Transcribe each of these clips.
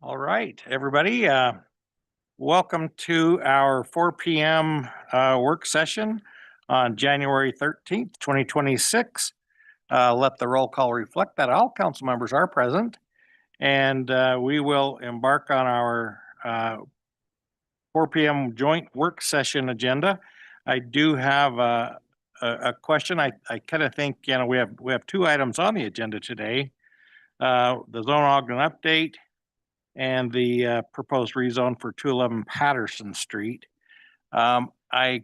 All right, everybody. Welcome to our 4 p.m. Work session on January 13th, 2026. Let the roll call reflect that all council members are present, and we will embark on our 4 p.m. joint work session agenda. I do have a question. I kind of think, we have two items on the agenda today. The Zone Ogden update and the proposed rezone for 211 Patterson Street. I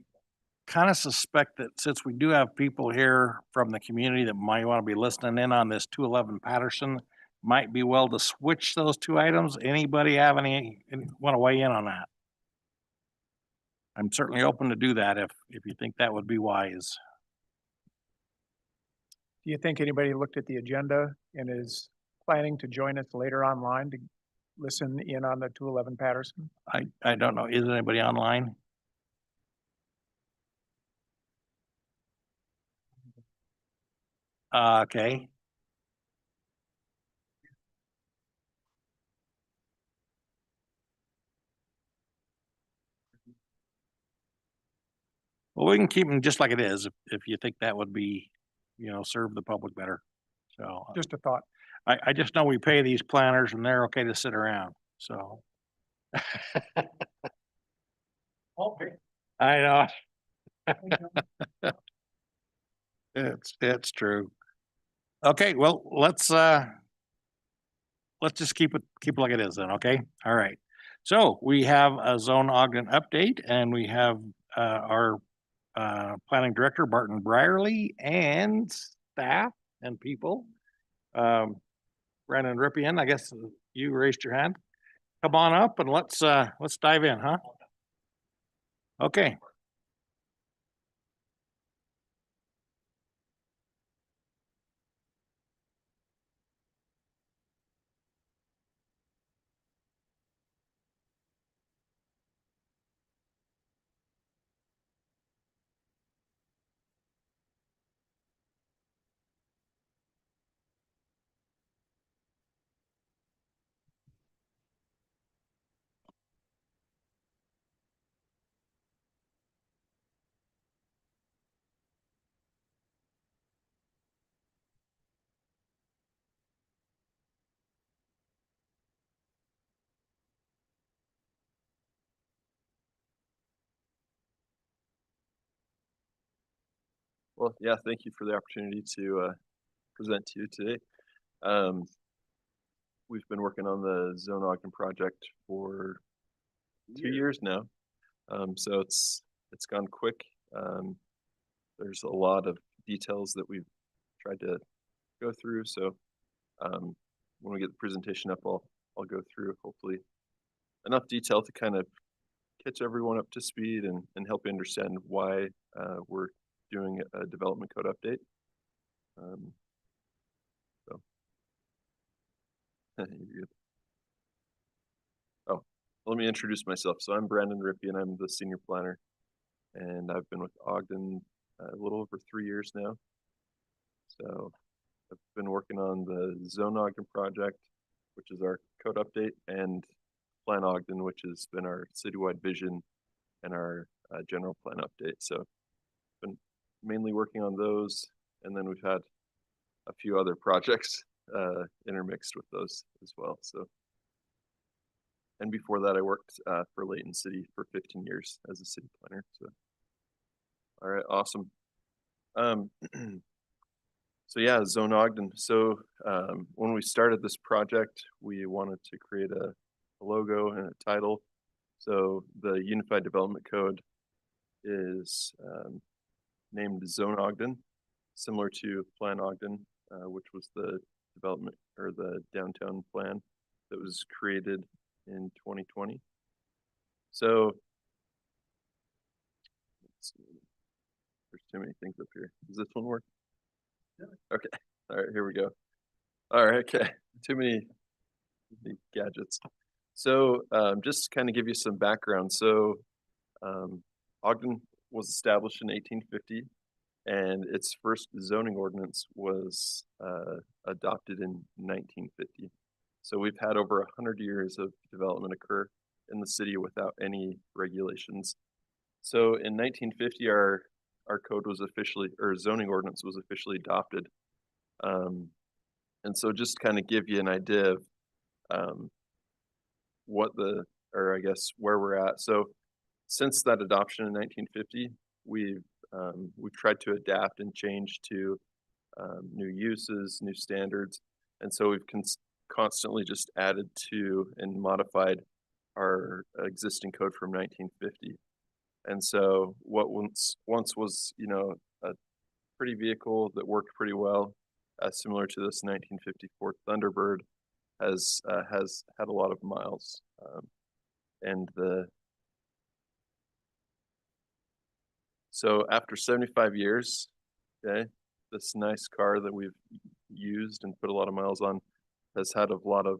kind of suspect that since we do have people here from the community that might want to be listening in on this 211 Patterson, might be well to switch those two items. Anybody have any want to weigh in on that? I'm certainly open to do that if you think that would be wise. Do you think anybody looked at the agenda and is planning to join us later online to listen in on the 211 Patterson? I don't know. Is anybody online? Okay. Well, we can keep them just like it is if you think that would be, serve the public better. So Just a thought. I just know we pay these planners and they're okay to sit around. So Okay. I know. It's true. Okay, well, let's just keep it like it is then, okay? All right. So we have a Zone Ogden update and we have our planning director, Barton Brierly, and staff and people. Brandon Rippian, I guess you raised your hand. Come on up and let's dive in, huh? Okay. Well, yeah, thank you for the opportunity to present to you today. We've been working on the Zone Ogden project for 2 years now, so it's gone quick. There's a lot of details that we've tried to go through, so when we get the presentation up, I'll go through hopefully enough detail to kind of catch everyone up to speed and help you understand why we're doing a development code update. So you're good. Oh, let me introduce myself. So I'm Brandon Rippey and I'm the senior planner, and I've been with Ogden a little over 3 years now. So I've been working on the Zone Ogden project, which is our code update, and Plan Ogden, which has been our citywide vision and our general plan update. So been mainly working on those, and then we've had a few other projects intermixed with those as well. So, and before that, I worked for Layton City for 15 years as a city planner. So, all right, awesome. So yeah, Zone Ogden. So when we started this project, we wanted to create a logo and a title. So the Unified Development Code is named Zone Ogden, similar to Plan Ogden, which was the development or the downtown plan that was created in 2020. So let's see. There's too many things up here. Does this one work? Yeah. Okay. All right, here we go. All right, okay. Too many gadgets. So just to kind of give you some background. So Ogden was established in 1850, and its first zoning ordinance was adopted in 1950. So we've had over 100 years of development occur in the city without any regulations. So in 1950, our code was officially, or zoning ordinance was officially adopted. And so just kind of give you an idea of what the, or I guess where we're at. So since that adoption in 1950, we've tried to adapt and change to new uses, new standards, and so we've constantly just added to and modified our existing code from 1950. And so what once was, you know, a pretty vehicle that worked pretty well, similar to this 1954 Thunderbird, has had a lot of miles, and so after 75 years, okay, this nice car that we've used and put a lot of miles on has had a lot of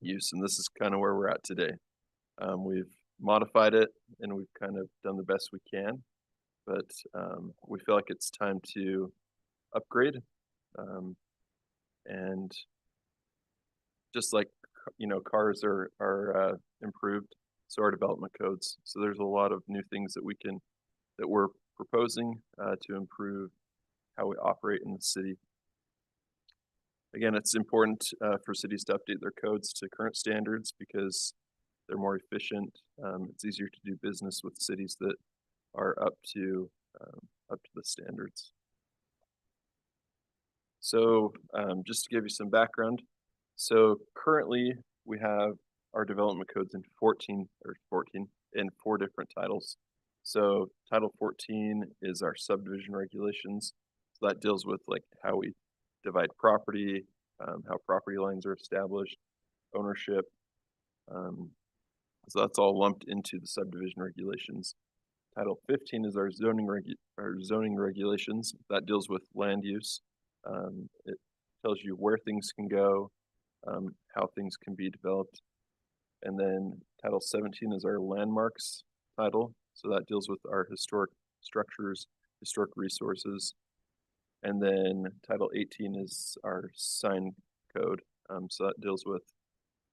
use, and this is kind of where we're at today. We've modified it and we've kind of done the best we can, but we feel like it's time to upgrade, and just like, you know, cars are improved, so are development codes. So there's a lot of new things that we're proposing to improve how we operate in the city. Again, it's important for cities to update their codes to current standards because they're more efficient. It's easier to do business with cities that are up to the standards. So just to give you some background, so currently we have our development codes in 4 different titles. So Title 14 is our subdivision regulations. So that deals with like how we divide property, how property lines are established, ownership. So that's all lumped into the subdivision regulations. Title 15 is our zoning regulations. That deals with land use. It tells you where things can go, how things can be developed. And then Title 17 is our landmarks title. So that deals with our historic structures, historic resources. And then Title 18 is our sign code. So that deals with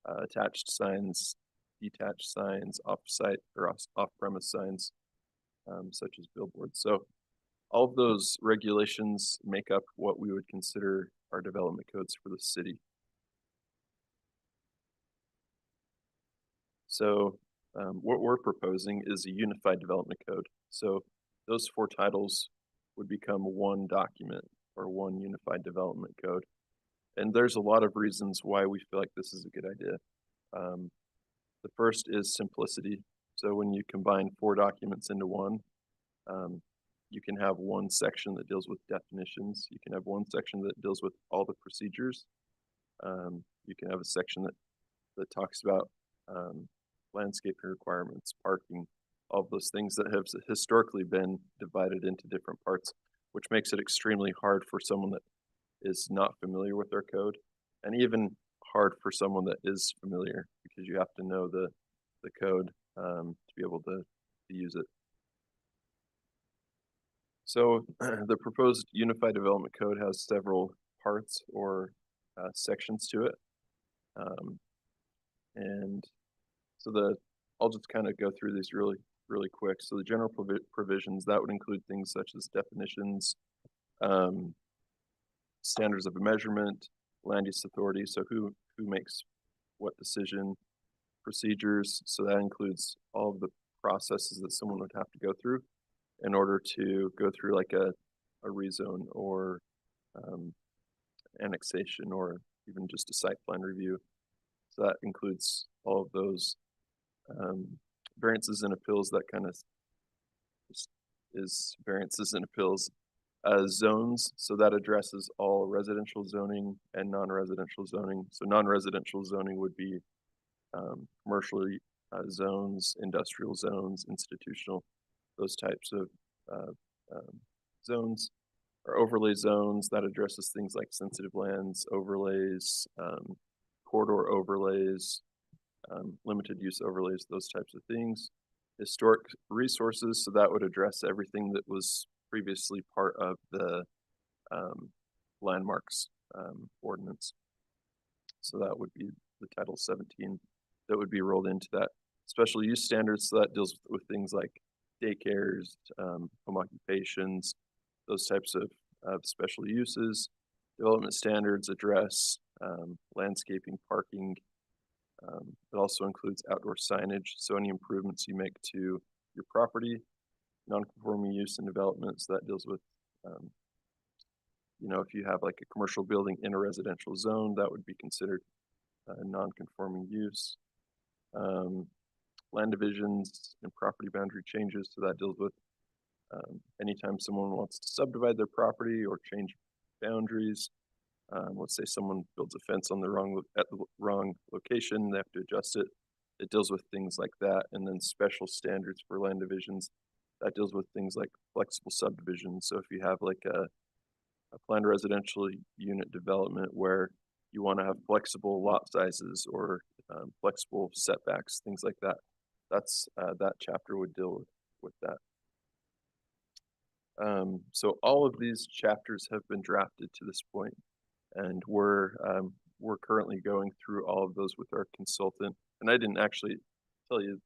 attached signs, detached signs, off-site or off-premise signs, such as billboards. So all of those regulations make up what we would consider our development codes for the city. So what we're proposing is a unified development code. So those 4 titles would become one document or one unified development code. And there's a lot of reasons why we feel like this is a good idea. The first is simplicity. So when you combine 4 documents into one, you can have one section that deals with definitions. You can have one section that deals with all the procedures. You can have a section that talks about landscaping requirements, parking, all of those things that have historically been divided into different parts, which makes it extremely hard for someone that is not familiar with their code, and even hard for someone that is familiar, because you have to know the code to be able to use it. So the proposed unified development code has several parts or sections to it. And so I'll just kind of go through these really quick. So the general provisions, that would include things such as definitions, standards of measurement, land use authority, so who makes what decision, procedures, so that includes all of the processes that someone would have to go through in order to go through like a rezone or annexation or even just a site plan review. So that includes all of those variances and appeals. That kind of is variances and appeals. Zones, so that addresses all residential zoning and non-residential zoning. So non-residential zoning would be commercial zones, industrial zones, institutional, those types of zones. Or overlay zones, that addresses things like sensitive lands, overlays, corridor overlays, limited use overlays, those types of things. Historic resources, so that would address everything that was previously part of the landmarks ordinance. So that would be the Title 17 that would be rolled into that. Special use standards, so that deals with things like daycares, home occupations, those types of special uses. Development standards address landscaping, parking. It also includes outdoor signage, so any improvements you make to your property, non-conforming use and development, so that deals with you know, if you have like a commercial building in a residential zone, that would be considered non-conforming use. Land divisions and property boundary changes, so that deals with anytime someone wants to subdivide their property or change boundaries. Let's say someone builds a fence on the wrong location, they have to adjust it. It deals with things like that. And then special standards for land divisions, that deals with things like flexible subdivision. So if you have like a planned residential unit development where you want to have flexible lot sizes or flexible setbacks, things like that, that's that chapter would deal with that. So all of these chapters have been drafted to this point, and we're currently going through all of those with our consultant. And I didn't actually tell you,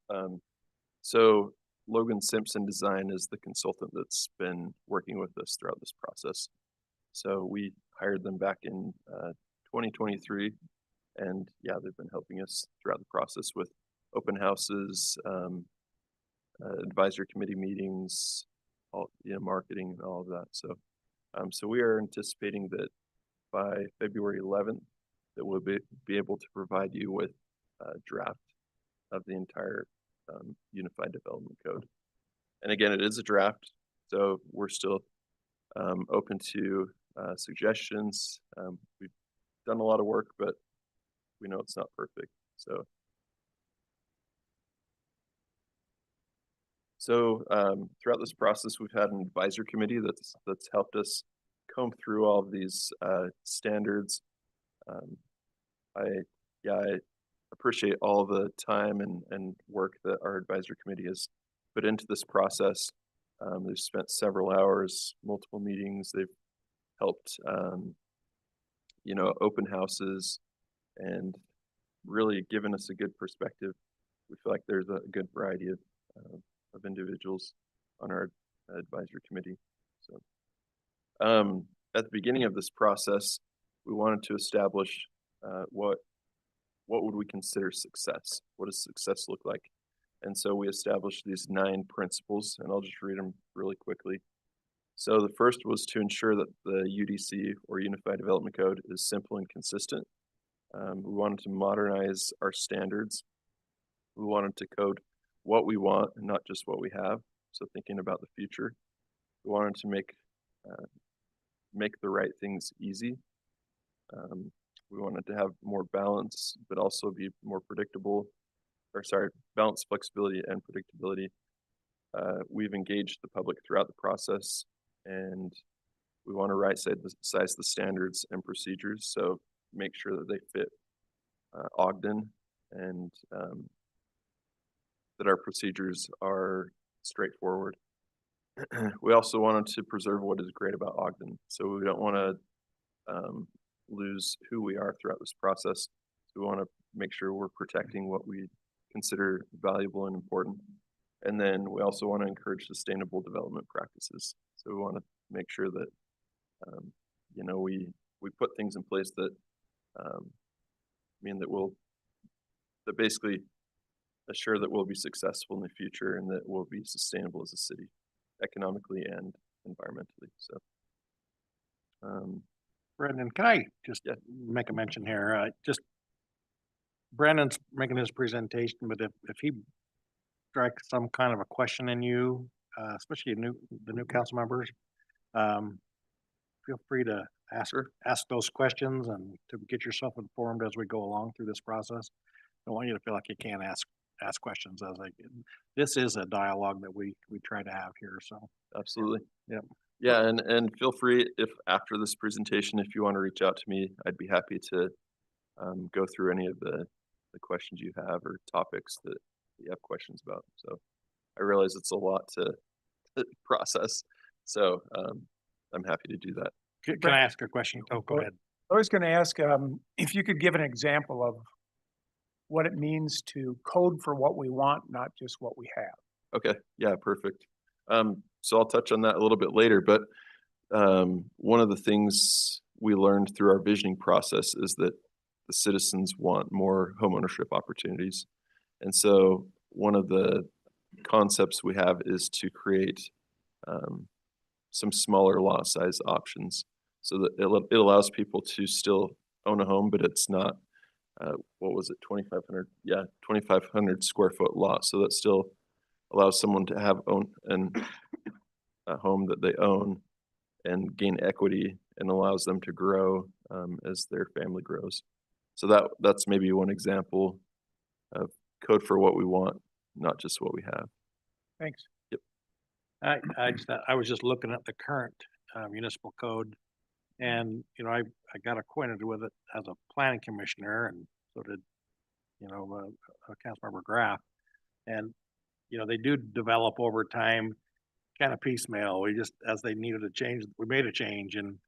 so Logan Simpson Design is the consultant that's been working with us throughout this process. So we hired them back in 2023, and yeah, they've been helping us throughout the process with open houses, advisory committee meetings, all, you know, marketing and all of that. So, so we are anticipating that by February 11th, that we'll be able to provide you with a draft of the entire Unified Development Code. And again, it is a draft, so we're still open to suggestions. We've done a lot of work, but we know it's not perfect. So throughout this process, we've had an advisory committee that's helped us comb through all of these standards. I appreciate all the time and work that our advisory committee has put into this process. They've spent several hours, multiple meetings. They've helped, you know, open houses and really given us a good perspective. We feel like there's a good variety of individuals on our advisory committee. So at the beginning of this process, we wanted to establish what would we consider success? What does success look like? And so we established these 9 principles, and I'll just read them really quickly. So the first was to ensure that the UDC, or Unified Development Code, is simple and consistent. We wanted to modernize our standards. We wanted to code what we want and not just what we have. So thinking about the future, we wanted to make the right things easy. We wanted to have more balance, but also be more predictable, balance, flexibility, and predictability. We've engaged the public throughout the process, and we want to right-size the standards and procedures. So make sure that they fit Ogden, and that our procedures are straightforward. We also wanted to preserve what is great about Ogden. So we don't want to lose who we are throughout this process. So we want to make sure we're protecting what we consider valuable and important. And then we also want to encourage sustainable development practices. So we want to make sure that, you know, we put things in place that mean that basically assure that we'll be successful in the future and that we'll be sustainable as a city, economically and environmentally. So, Brendan, can I just make a mention here? Just Brandon's making his presentation, but if he strikes some kind of a question in you, especially the new council members, feel free to ask those questions and to get yourself informed as we go along through this process. I don't want you to feel like you can't ask questions this is a dialogue that we try to have here. So absolutely. Yeah. And feel free, if after this presentation, if you want to reach out to me, I'd be happy to go through any of the questions you have or topics that you have questions about. So I realize it's a lot to process. So I'm happy to do that. Can I ask a question? Oh, go ahead. I was gonna ask, if you could give an example of what it means to code for what we want, not just what we have. Okay, yeah, perfect. So I'll touch on that a little bit later, but one of the things we learned through our visioning process is that the citizens want more homeownership opportunities. And so one of the concepts we have is to create some smaller lot size options so that it allows people to still own a home, but it's not, what was it, 2,500? Yeah, 2,500 square foot lot. So that still allows someone to have a home that they own and gain equity and allows them to grow as their family grows. So that's maybe one example of code for what we want, not just what we have. Thanks. I was just looking at the current municipal code, and I got acquainted with it as a planning commissioner, and so did Councilmember Graff, and they do develop over time, kind of piecemeal. We just, as they needed a change, we made a change, and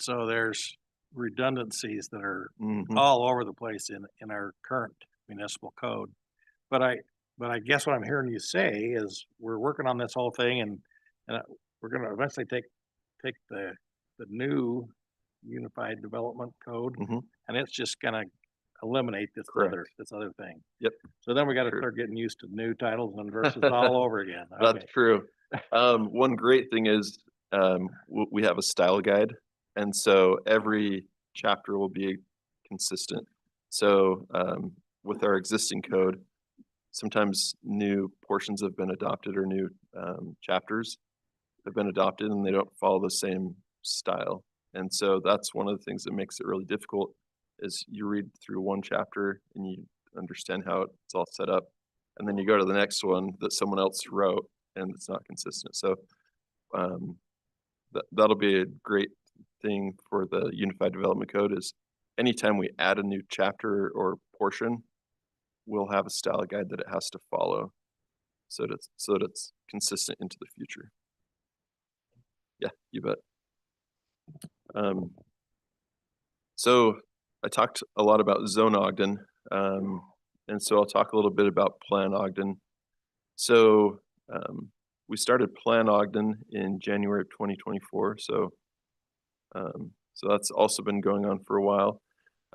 so there's redundancies that are all over the place in our current municipal code. But I guess what I'm hearing you say is we're working on this whole thing, and we're going to eventually take the new Unified Development Code, and it's just going to eliminate this other thing. Yep. So then we got to start getting used to new titles and verses all over again. Okay. That's true. One great thing is we have a style guide, and so every chapter will be consistent. So with our existing code, sometimes new portions have been adopted or new chapters have been adopted and they don't follow the same style. And so that's one of the things that makes it really difficult is you read through one chapter and you understand how it's all set up. And then you go to the next one that someone else wrote and it's not consistent. So that'll be a great thing for the Unified Development Code is anytime we add a new chapter or portion, we'll have a style guide that it has to follow so that it's consistent into the future. Yeah, you bet. So I talked a lot about Zone Ogden, and so I'll talk a little bit about Plan Ogden. So we started Plan Ogden in January of 2024. So that's also been going on for a while.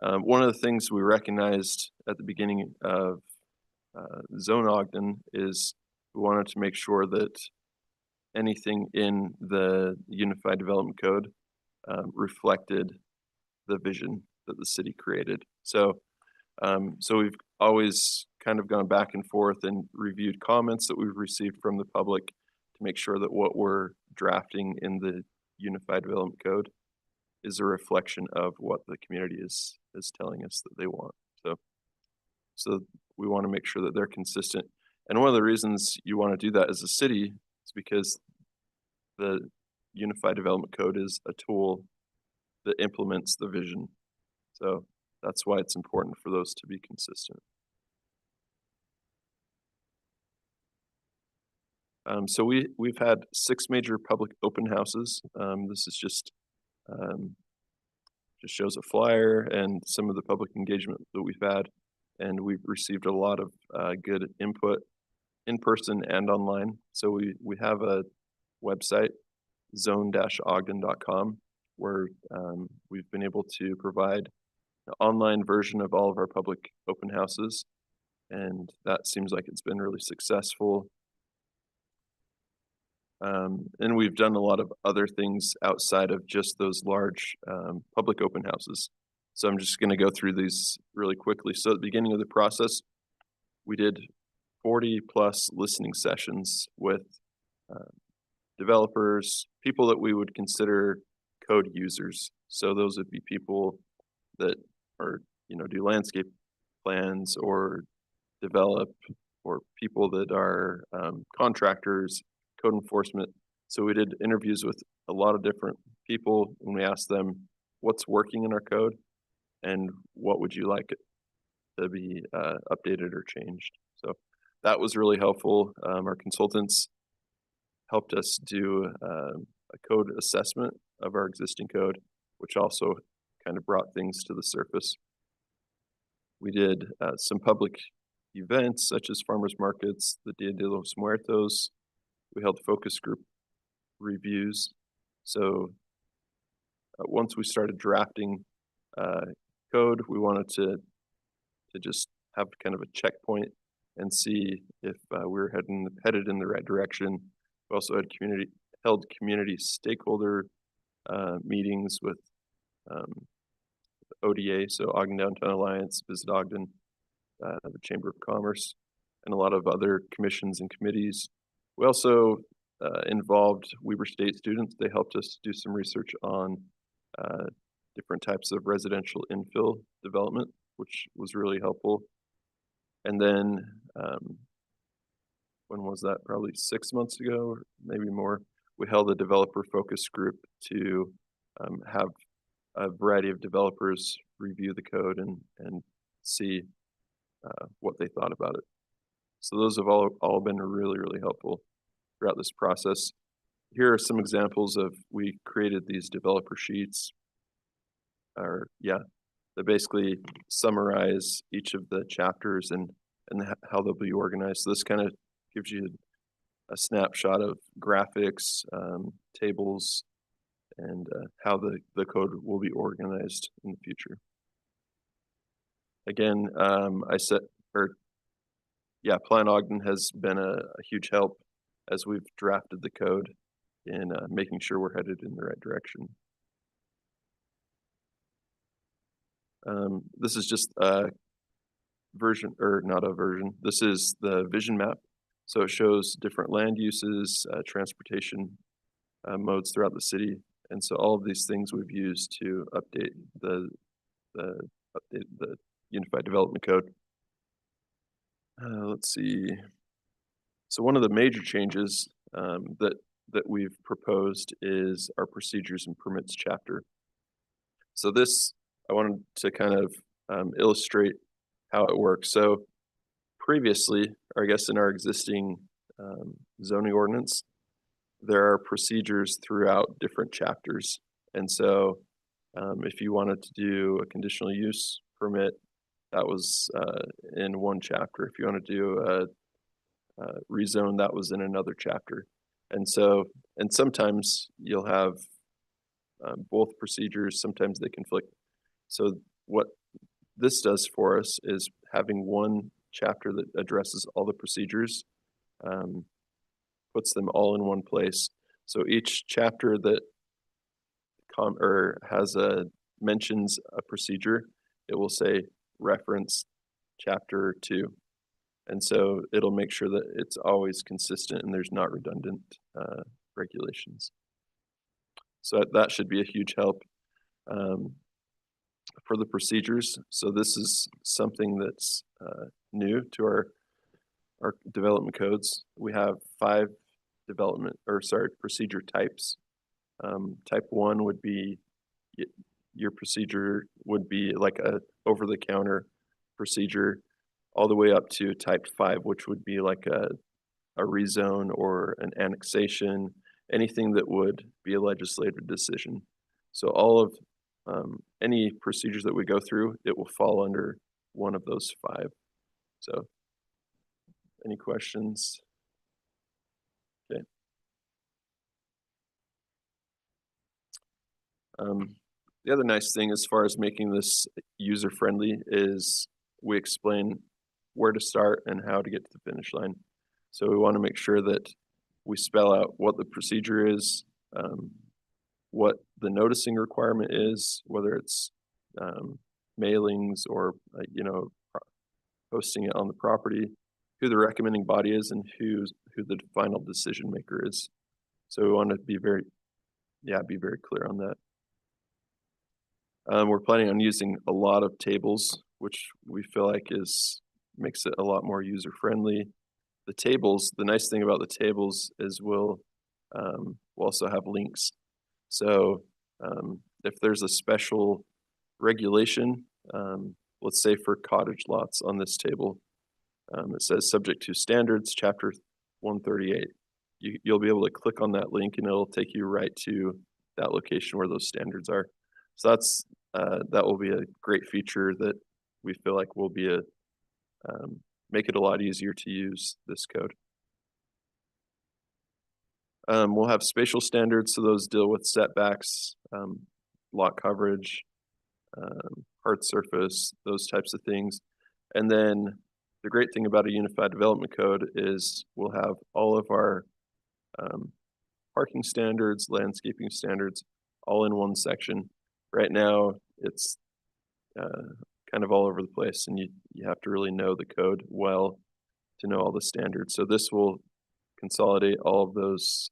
One of the things we recognized at the beginning of Zone Ogden is we wanted to make sure that anything in the Unified Development Code reflected the vision that the city created. So we've always kind of gone back and forth and reviewed comments that we've received from the public to make sure that what we're drafting in the Unified Development Code is a reflection of what the community is telling us that they want. So we want to make sure that they're consistent. And one of the reasons you want to do that as a city is because the Unified Development Code is a tool that implements the vision. So that's why it's important for those to be consistent. So we've had 6 major public open houses. This is just shows a flyer and some of the public engagement that we've had, and we've received a lot of good input in person and online. So we have a website, zone-ogden.com, where we've been able to provide an online version of all of our public open houses, and that seems like it's been really successful. And we've done a lot of other things outside of just those large public open houses. So I'm just going to go through these really quickly. So at the beginning of the process, we did 40 plus listening sessions with developers, people that we would consider code users. So those would be people that are, do landscape plans or develop, or people that are contractors, code enforcement. So we did interviews with a lot of different people and we asked them what's working in our code and what would you like it to be updated or changed. So that was really helpful. Our consultants helped us do a code assessment of our existing code, which also kind of brought things to the surface. We did some public events such as farmers markets, the Dia de los Muertos. We held focus group reviews. So once we started drafting code, we wanted to just have kind of a checkpoint and see if we were headed in the right direction. We also had held community stakeholder meetings with ODA, so Ogden Downtown Alliance, Visit Ogden, the Chamber of Commerce, and a lot of other commissions and committees. We also involved Weber State students. They helped us do some research on different types of residential infill development, which was really helpful. And then, when was that? Probably 6 months ago, or maybe more. We held a developer focus group to have a variety of developers review the code and see what they thought about it. So those have all been really, really helpful throughout this process. Here are some examples of, we created these developer sheets, that basically summarize each of the chapters and how they'll be organized. So this kind of gives you a snapshot of graphics, tables, and how the code will be organized in the future. Again, Plan Ogden has been a huge help as we've drafted the code in making sure we're headed in the right direction. This is just a version, or not a version. This is the vision map. So it shows different land uses, transportation modes throughout the city. And so all of these things we've used to update the Unified Development Code. Let's see. So one of the major changes that we've proposed is our procedures and permits chapter. So this, I wanted to kind of illustrate how it works. So previously, or I guess in our existing zoning ordinance, there are procedures throughout different chapters. And so if you wanted to do a conditional use permit, that was in one chapter. If you want to do a rezone, that was in another chapter. And so, and sometimes you'll have both procedures, sometimes they conflict. So what this does for us is having one chapter that addresses all the procedures, puts them all in one place. So each chapter that mentions a procedure, it will say reference chapter 2. And so it'll make sure that it's always consistent and there's not redundant regulations. So that should be a huge help for the procedures. So this is something that's new to our development codes. We have 5 procedure types. Type 1 would be, your procedure would be like a over-the-counter procedure, all the way up to type 5, which would be like a rezone or an annexation, anything that would be a legislative decision. So all of any procedures that we go through, it will fall under one of those 5. So any questions? Okay. The other nice thing as far as making this user-friendly is we explain where to start and how to get to the finish line. So we want to make sure that we spell out what the procedure is, what the noticing requirement is, whether it's mailings or posting it on the property, who the recommending body is, and who the final decision maker is. So we want to be very clear on that. We're planning on using a lot of tables, which we feel like makes it a lot more user friendly. The tables, the nice thing about the tables is we'll also have links. So if there's a special regulation, let's say for cottage lots on this table, it says subject to standards, chapter 138. You'll be able to click on that link and it'll take you right to that location where those standards are. So that's that will be a great feature that we feel like will be make it a lot easier to use this code. We'll have spatial standards, so those deal with setbacks, lot coverage, hard surface, those types of things. And then the great thing about a unified development code is we'll have all of our parking standards, landscaping standards, all in one section. Right now, it's kind of all over the place, and you have to really know the code well to know all the standards. So this will consolidate all of those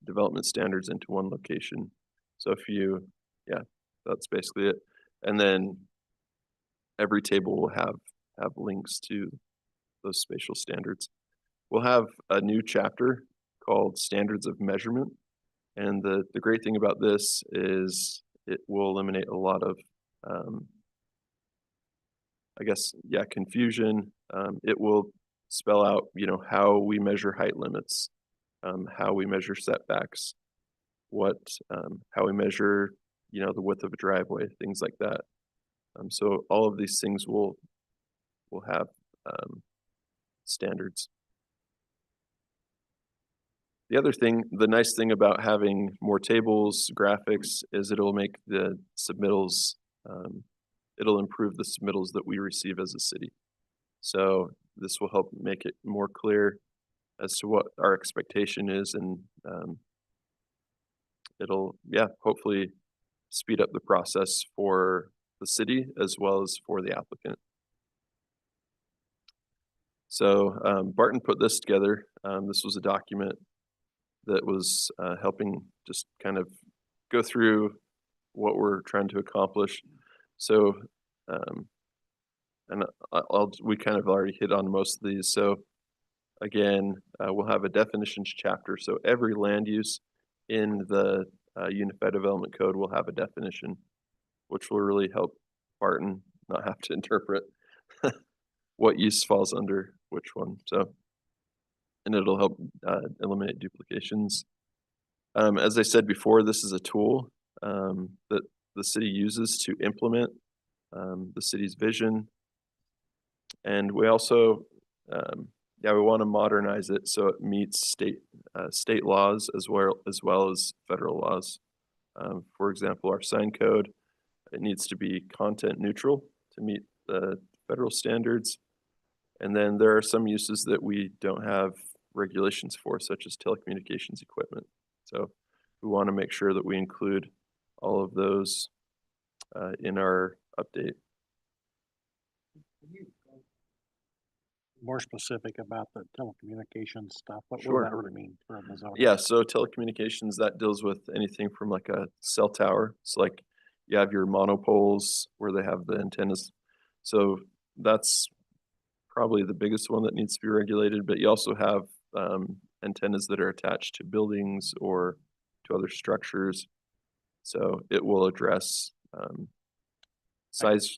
development standards into one location. So if you, that's basically it. And then every table will have links to those spatial standards. We'll have a new chapter called Standards of Measurement. And the great thing about this is it will eliminate a lot of, confusion. It will spell out, how we measure height limits, how we measure setbacks, how we measure, the width of a driveway, things like that. So all of these things will have standards. The nice thing about having more tables, graphics, is it'll make the submittals, it'll improve the submittals that we receive as a city. So this will help make it more clear as to what our expectation is, and it'll, hopefully speed up the process for the city as well as for the applicant. So Barton put this together. This was a document that was helping just kind of go through what we're trying to accomplish. So, we kind of already hit on most of these. So again, we'll have a definitions chapter. So every land use in the Unified Development Code will have a definition, which will really help Barton not have to interpret what use falls under which one. So, and it'll help eliminate duplications. As I said before, this is a tool that the city uses to implement the city's vision. And we also, we want to modernize it so it meets state laws as well as federal laws. For example, our sign code, it needs to be content neutral to meet the federal standards. And then there are some uses that we don't have regulations for, such as telecommunications equipment. So we want to make sure that we include all of those in our update. More specific about the telecommunications stuff. What Sure. does that really mean for the zone? Yeah, so telecommunications, that deals with anything from like a cell tower. So like you have your monopoles where they have the antennas. So that's probably the biggest one that needs to be regulated, but you also have antennas that are attached to buildings or to other structures. So it will address size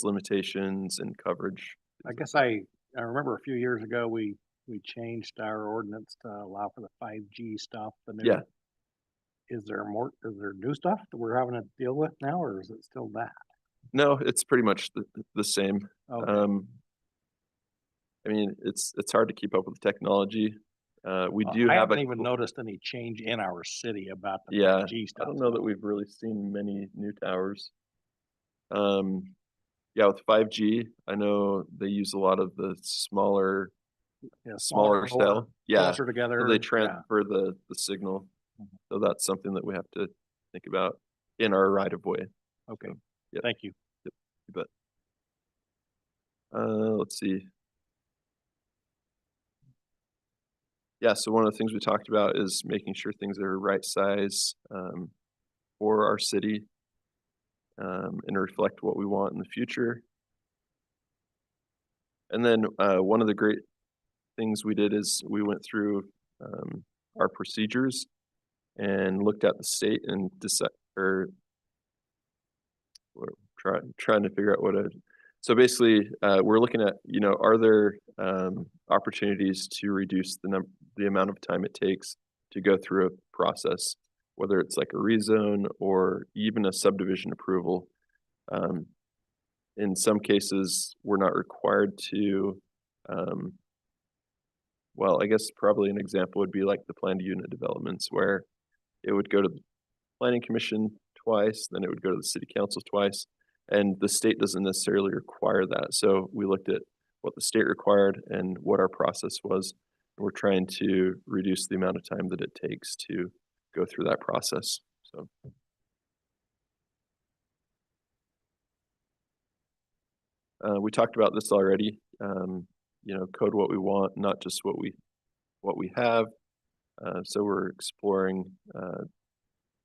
limitations and coverage. I guess I remember a few years ago, we changed our ordinance to allow for the 5G stuff. Yeah. Is there new stuff that we're having to deal with now, or is it still that? No, it's pretty much the same. Okay. I mean, it's hard to keep up with the technology. We do I have haven't even noticed any change in our city about the Yeah, 5G stuff. I don't know that we've really seen many new towers. Yeah, with 5G, I know they use a lot of the smaller Smaller, cell. Yeah, closer together. so they Yeah. transfer the signal. Mhm. So that's something that we have to think about in our right of way. Okay. yeah. Thank you. But let's see. Yeah, so one of the things we talked about is making sure things are right size for our city and reflect what we want in the future. And then one of the great things we did is we went through our procedures and looked at the state and trying to figure out so basically we're looking at, are there opportunities to reduce the amount of time it takes to go through a process whether it's like a rezone or even a subdivision approval. In some cases, we're not required to, well, I guess probably an example would be like the planned unit developments where it would go to the planning commission twice, then it would go to the city council twice, and the state doesn't necessarily require that. So we looked at what the state required and what our process was. We're trying to reduce the amount of time that it takes to go through that process. So. We talked about this already. You know, code what we want, not just what we have. So we're exploring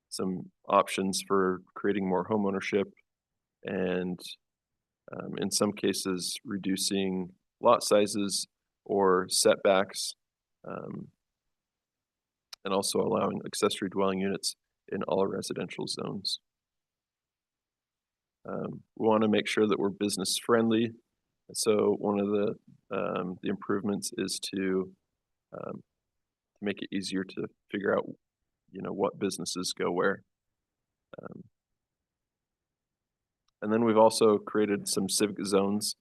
some options for creating more home ownership, and in some cases reducing lot sizes or setbacks, and also allowing accessory dwelling units in all residential zones. We want to make sure that we're business friendly. So one of the improvements is to make it easier to figure out, you know, what businesses go where. And then we've also created some civic zones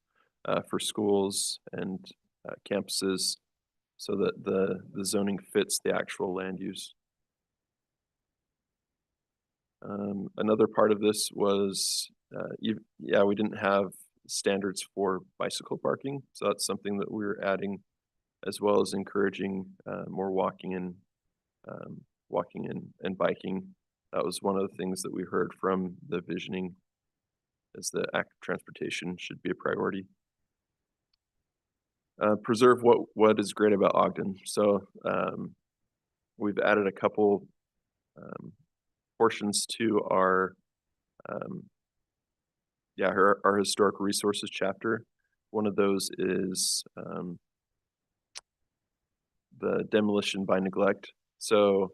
for schools and campuses so that the zoning fits the actual land use. Another part of this was, we didn't have standards for bicycle parking. So that's something that we're adding, as well as encouraging more walking and biking. That was one of the things that we heard from the visioning, is that active transportation should be a priority. Preserve what is great about Ogden. So we've added a couple portions to our our historic resources chapter. One of those is the demolition by neglect. So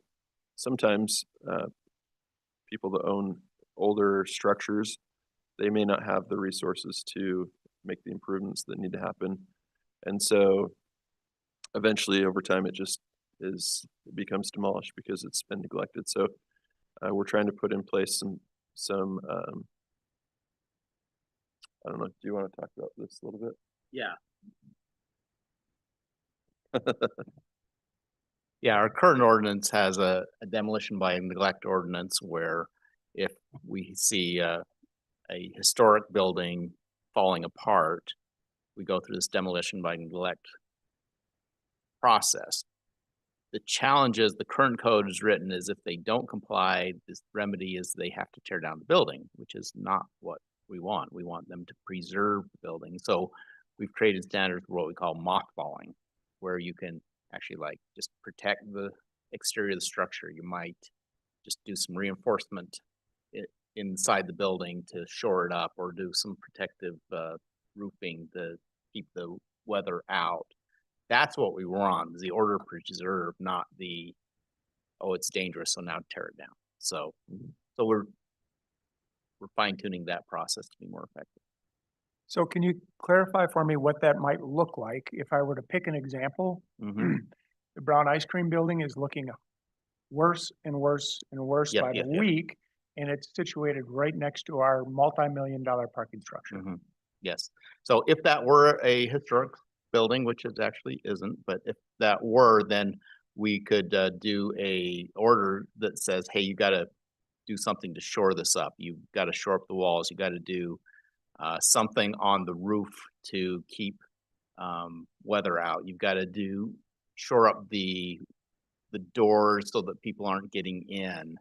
sometimes people that own older structures, they may not have the resources to make the improvements that need to happen. And so eventually over time it becomes demolished because it's been neglected. So we're trying to put in place some I don't know, do you want to talk about this a little bit? Yeah. Yeah, our current ordinance has a demolition by neglect ordinance where if we see a historic building falling apart, we go through this demolition by neglect process. The challenge is the current code is written as if they don't comply, this remedy is they have to tear down the building, which is not what we want. We want them to preserve the building. So we've created standards for what we call mothballing, where you can actually like just protect the exterior of the structure. You might just do some reinforcement inside the building to shore it up, or do some protective roofing to keep the weather out. That's what we want, is the order to preserve, not the, oh, it's dangerous, so now tear it down. So we're fine tuning that process to be more effective. So can you clarify for me what that might look like? If I were to pick an example, Mm-hmm. the Brown Ice Cream Building is looking worse and worse and worse Yep, by yep, the yep. week, and it's situated right next to our multi-million-dollar parking structure. Mm-hmm. Yes. So if that were a historic building, which it actually isn't, but if that were, then we could do a order that says, hey, you got to do something to shore this up. You've got to shore up the walls. You got to do something on the roof to keep weather out. You've got to shore up the doors so that people aren't getting in.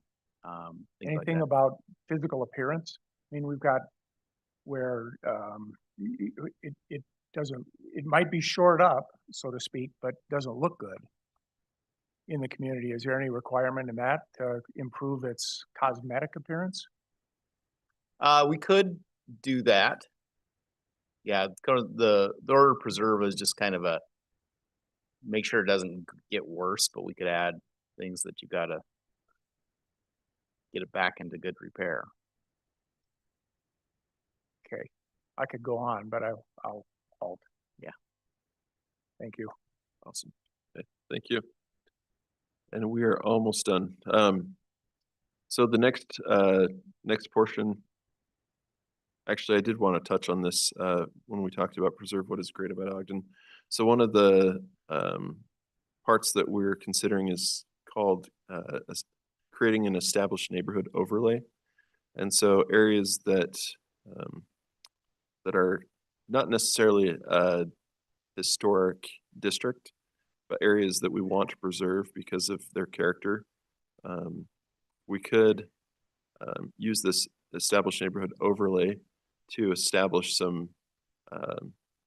Anything like about physical appearance? I mean, we've got where it might be shored up, so to speak, but doesn't look good in the community. Is there any requirement in that to improve its cosmetic appearance? we could do that. Yeah, the order to preserve is just kind of a make sure it doesn't get worse, but we could add things that you gotta get it back into good repair. Okay, I could go on, but I'll halt. Yeah. Thank you. Awesome. Okay, thank you. And we are almost done. So the next portion, actually, I did want to touch on this when we talked about preserve what is great about Ogden. So one of the parts that we're considering is called creating an established neighborhood overlay. And so areas that that are not necessarily a historic district, but areas that we want to preserve because of their character. We could use this established neighborhood overlay to establish some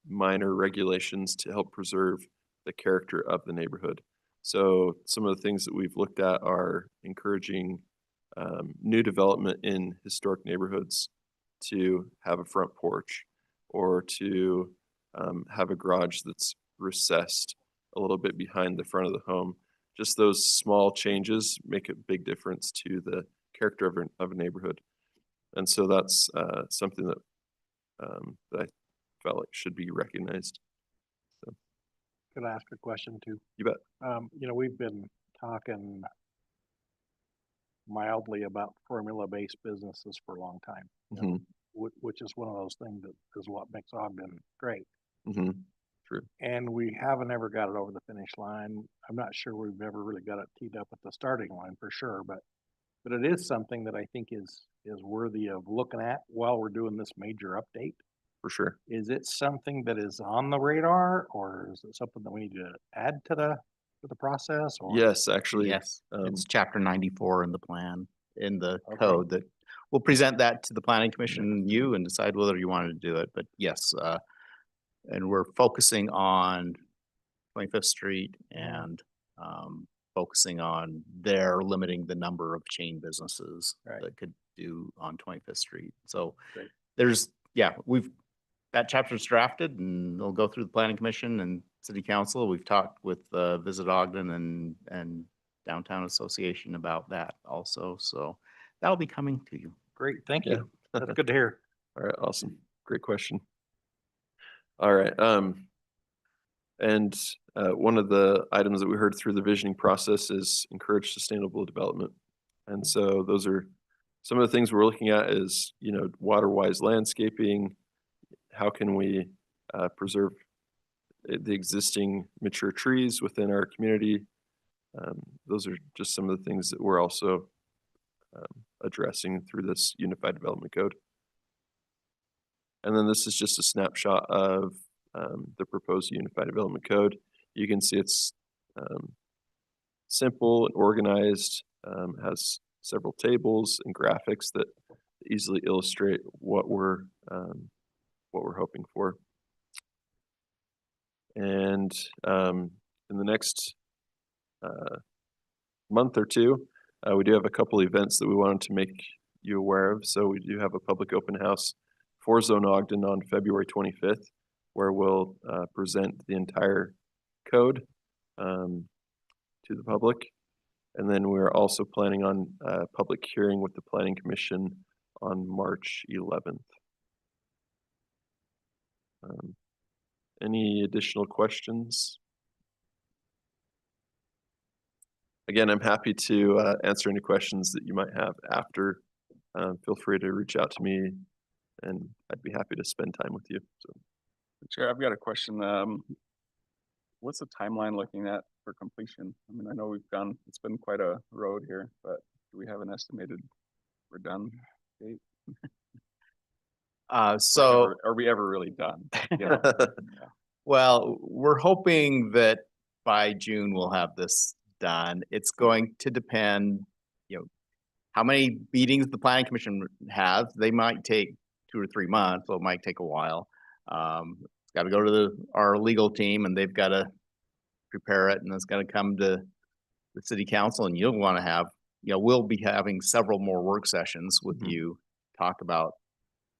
minor regulations to help preserve the character of the neighborhood. So some of the things that we've looked at are encouraging new development in historic neighborhoods to have a front porch or to have a garage that's recessed a little bit behind the front of the home. Just those small changes make a big difference to the character of a neighborhood. And so that's something that that I felt like should be recognized. So, Could I ask a question too? you bet. You know, we've been talking mildly about formula-based businesses for a long time, you know, which is one of those things that is what makes Ogden great. True. And we haven't ever got it over the finish line. I'm not sure we've ever really got it teed up at the starting line for sure, but it is something that I think is worthy of looking at while we're doing this major update. For sure. Is it something that is on the radar, or is it something that we need to add to the process? Or Yes, actually. Yes, it's chapter 94 in the plan, in the Okay. code that we'll present that to the planning commission and you and decide whether you wanted to do it. But yes, and we're focusing on 25th Street and focusing on their limiting the number of chain businesses Right. that could do on 25th Street. So Great. there's, that chapter's drafted and it'll go through the planning commission and city council. We've talked with Visit Ogden and Downtown Association about that also. So that'll be coming to you. great, thank Yeah. you. That's good to hear. All right, awesome. Great question. All right. And one of the items that we heard through the visioning process is encourage sustainable development. And so those are some of the things we're looking at is, you know, water-wise landscaping. How can we preserve the existing mature trees within our community? Those are just some of the things that we're also addressing through this Unified Development Code. And then this is just a snapshot of the proposed Unified Development Code. You can see it's simple and organized, has several tables and graphics that easily illustrate what we're hoping for. And in the next month or two, we do have a couple events that we wanted to make you aware of. So we do have a public open house for Zone Ogden on February 25th, where we'll present the entire code to the public. And then we're also planning on a public hearing with the Planning Commission on March 11th. Any additional questions? Again, I'm happy to answer any questions that you might have after. Feel free to reach out to me and I'd be happy to spend time with you. So. Chair, I've got a question. What's the timeline looking at for completion? I mean, I know it's been quite a road here, but do we have an estimated we're done date? So Are we ever really done? You know? Yeah. well, we're hoping that by June we'll have this done. It's going to depend, how many meetings the planning commission has. They might take 2 or 3 months, so it might take a while. It's got to go to our legal team and they've got to prepare it, and it's got to come to the city council, and you'll want to have, we'll be having several more work sessions with you, talk about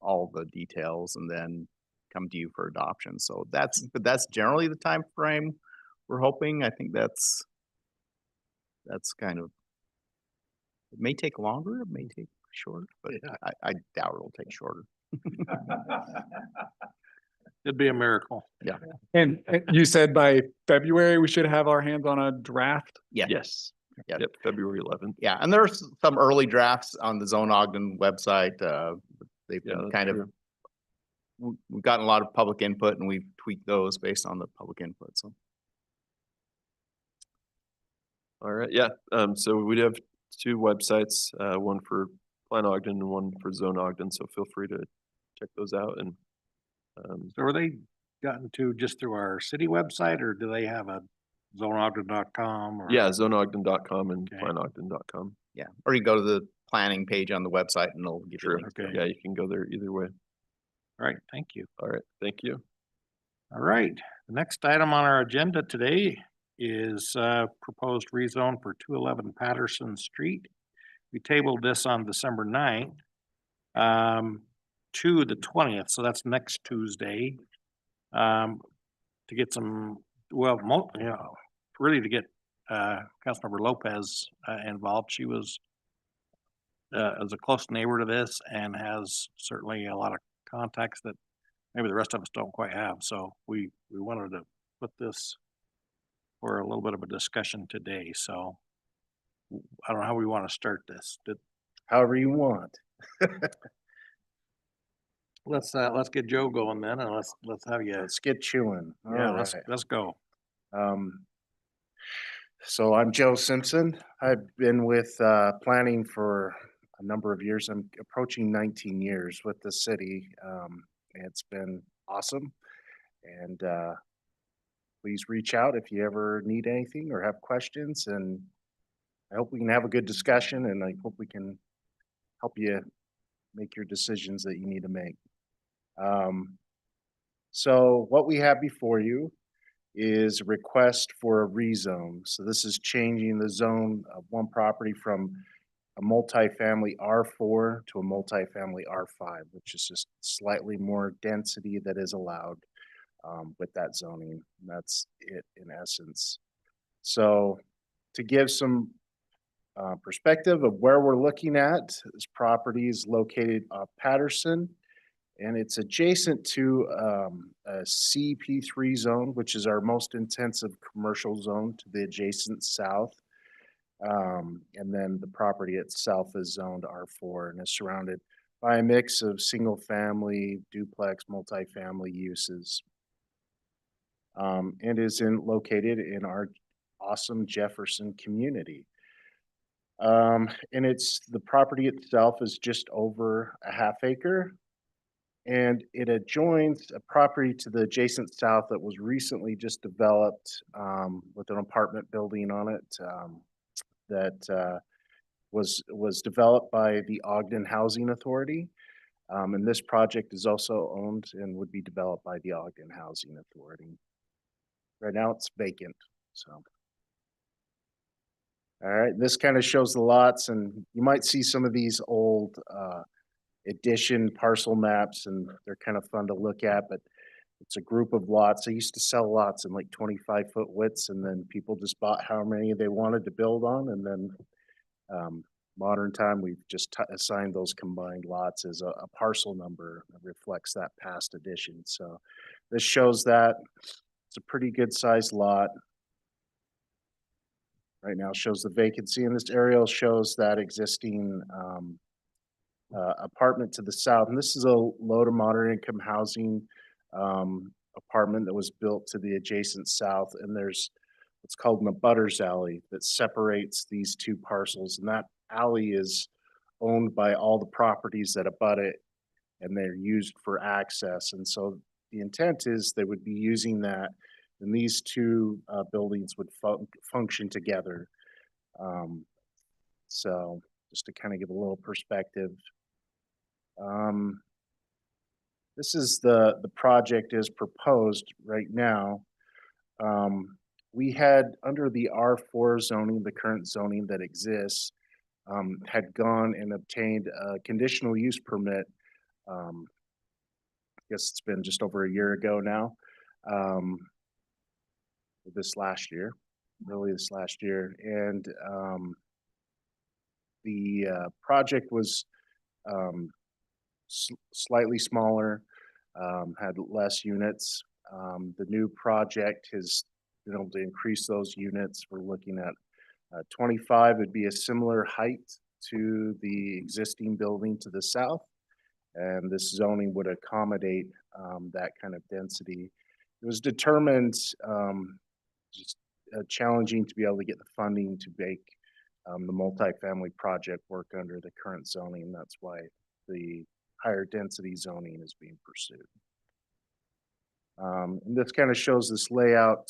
all the details, and then come to you for adoption. So that's generally the time frame we're hoping. I think that's kind of, it may take longer, it may take shorter, but I doubt it'll take shorter. It'd be a miracle. And you said by February, we should have our hands on a draft? Yeah. Yes. Yeah. Yep, February 11th. Yeah, and there's some early drafts on the Zone Ogden website. They've Yeah, been that's kind of, true. we've gotten a lot of public input and we've tweaked those based on the public input, so. All right, yeah, so we do have two websites, one for Plan Ogden and one for Zone Ogden, so feel free to check those out and So are they gotten to just through our city website, or do they have a zoneogden.com or? yeah, zoneogden.com and Okay. planogden.com. Yeah, or you go to the planning page on the website and it'll give you True. links. to Okay. it. Yeah, you can go there either way. All right, thank you. All right, thank you. All right, the next item on our agenda today is proposed rezone for 211 Patterson Street. We tabled this on December 9th to the 20th, so that's next Tuesday. To get some, well, really to get Councilmember Lopez involved. She was as a close neighbor to this and has certainly a lot of contacts that maybe the rest of us don't quite have. So we wanted to put this for a little bit of a discussion today. So I don't know how we want to start this. However you want. Let's get Joe going then, and let's have you. Let's get chewing. All Yeah, right. let's go. So I'm Joe Simpson. I've been with planning for a number of years. I'm approaching 19 years with the city. It's been awesome. And please reach out if you ever need anything or have questions. And I hope we can have a good discussion, and I hope we can help you make your decisions that you need to make. So what we have before you is a request for a rezone. So this is changing the zone of one property from a multifamily R4 to a multifamily R5, which is just slightly more density that is allowed with that zoning. That's it in essence. So to give some perspective of where we're looking at, this property is located off Patterson, and it's adjacent to a CP3 zone, which is our most intensive commercial zone to the adjacent south. And then the property itself is zoned R4 and is surrounded by a mix of single family, duplex, multifamily uses. And is located in our awesome Jefferson community. And the property itself is just over a half acre. And it adjoins a property to the adjacent south that was recently just developed with an apartment building on it that was developed by the Ogden Housing Authority. And this project is also owned and would be developed by the Ogden Housing Authority. Right now it's vacant, so. All right, this kind of shows the lots, and you might see some of these old edition parcel maps, and they're kind of fun to look at, but it's a group of lots. They used to sell lots in like 25-foot widths, and then people just bought how many they wanted to build on, and then modern time, we've just assigned those combined lots as a parcel number that reflects that past addition. So this shows that it's a pretty good sized lot. Right now shows the vacancy in this area, shows that existing apartment to the south. And this is a low to moderate income housing apartment that was built to the adjacent south. And there's what's called an abutters alley that separates these two parcels. And that alley is owned by all the properties that abut it, and they're used for access. And so the intent is they would be using that, and these two buildings would function together. So just to kind of give a little perspective. This is the project is proposed right now. We had under the R4 zoning, the current zoning that exists, had gone and obtained a conditional use permit. I guess it's been just over a year ago now. This last year, and the project was slightly smaller, had less units. The new project has been able to increase those units. We're looking at 25 would be a similar height to the existing building to the south. And this zoning would accommodate that kind of density. It was determined just challenging to be able to get the funding to make the multifamily project work under the current zoning. That's why the higher density zoning is being pursued. And this kind of shows this layout.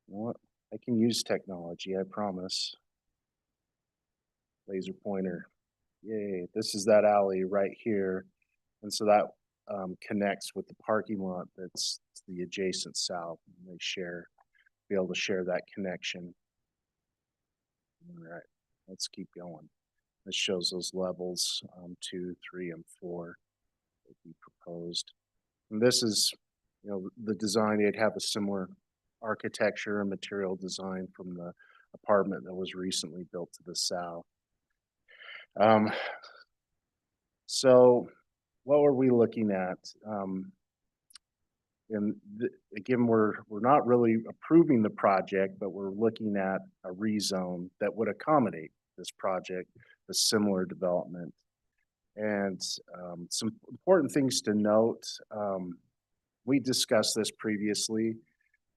You know what? I can use technology, I promise. Laser pointer. Yay, this is that alley right here. And so that connects with the parking lot that's to the adjacent south. And they be able to share that connection. All right, let's keep going. This shows those levels 2, 3, and 4 that we proposed. And this is, you know, the design. They'd have a similar architecture and material design from the apartment that was recently built to the south. So what were we looking at? Again, we're not really approving the project, but we're looking at a rezone that would accommodate this project, a similar development. And some important things to note, we discussed this previously.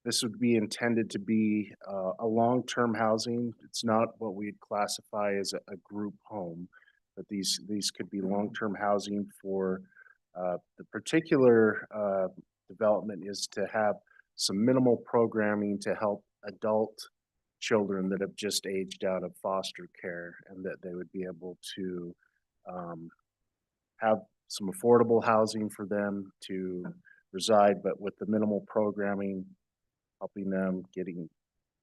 This would be intended to be a long-term housing. It's not what we'd classify as a group home, but these could be long-term housing for the particular development is to have some minimal programming to help adult children that have just aged out of foster care, and that they would be able to have some affordable housing for them to reside, but with the minimal programming, helping them getting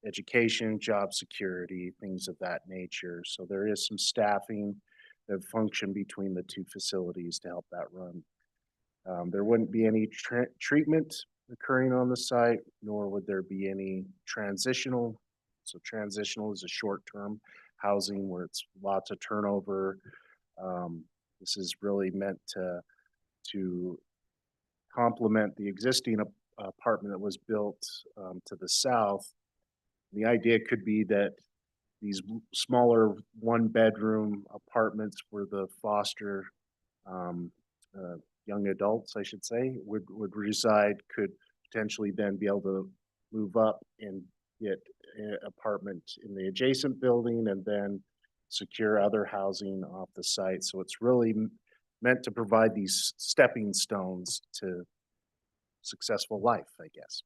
education, job security, things of that nature. So there is some staffing that function between the two facilities to help that run. There wouldn't be any treatment occurring on the site, nor would there be any transitional. So transitional is a short-term housing where it's lots of turnover. This is really meant to complement the existing apartment that was built to the south. The idea could be that these smaller one-bedroom apartments where the foster young adults, I should say, would reside, could potentially then be able to move up and get an apartment in the adjacent building and then secure other housing off the site. So it's really meant to provide these stepping stones to successful life, I guess.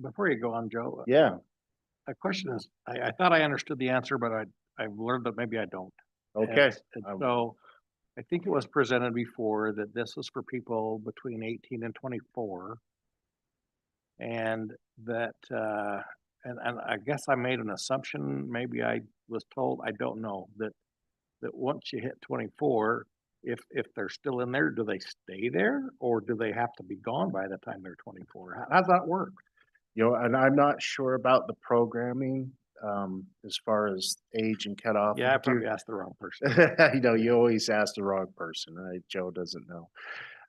Before you go on, Joe, Yeah, my question is, I thought I understood the answer, but I've learned that maybe I don't. okay. And so I think it was presented before that this was for people between 18 and 24. And that, and I guess I made an assumption, maybe I was told, I don't know, that once you hit 24, if they're still in there, do they stay there or do they have to be gone by the time they're 24? How's that work? You know, and I'm not sure about the programming as far as age and cutoff. Yeah, I We do- probably asked the wrong person. You know, you always ask the wrong person, right? Joe doesn't know.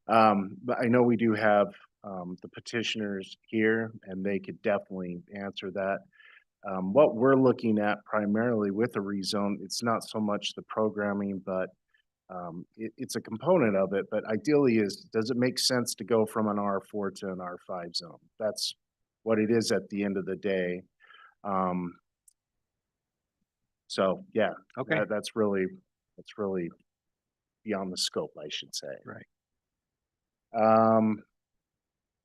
But I know we do have the petitioners here, and they could definitely answer that. What we're looking at primarily with the rezone, it's not so much the programming, but it's a component of it. But ideally does it make sense to go from an R4 to an R5 zone? That's what it is at the end of the day. So yeah, Okay, that's really beyond the scope, I should say. right.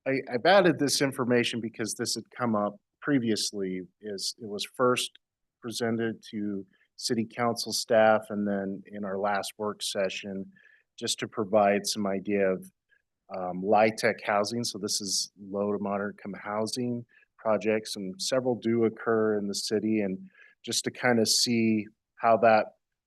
I've added this information because this had come up previously. It was first presented to city council staff and then in our last work session, just to provide some idea of LIHTC housing. So this is low to moderate income housing projects, and several do occur in the city, and just to kind of see how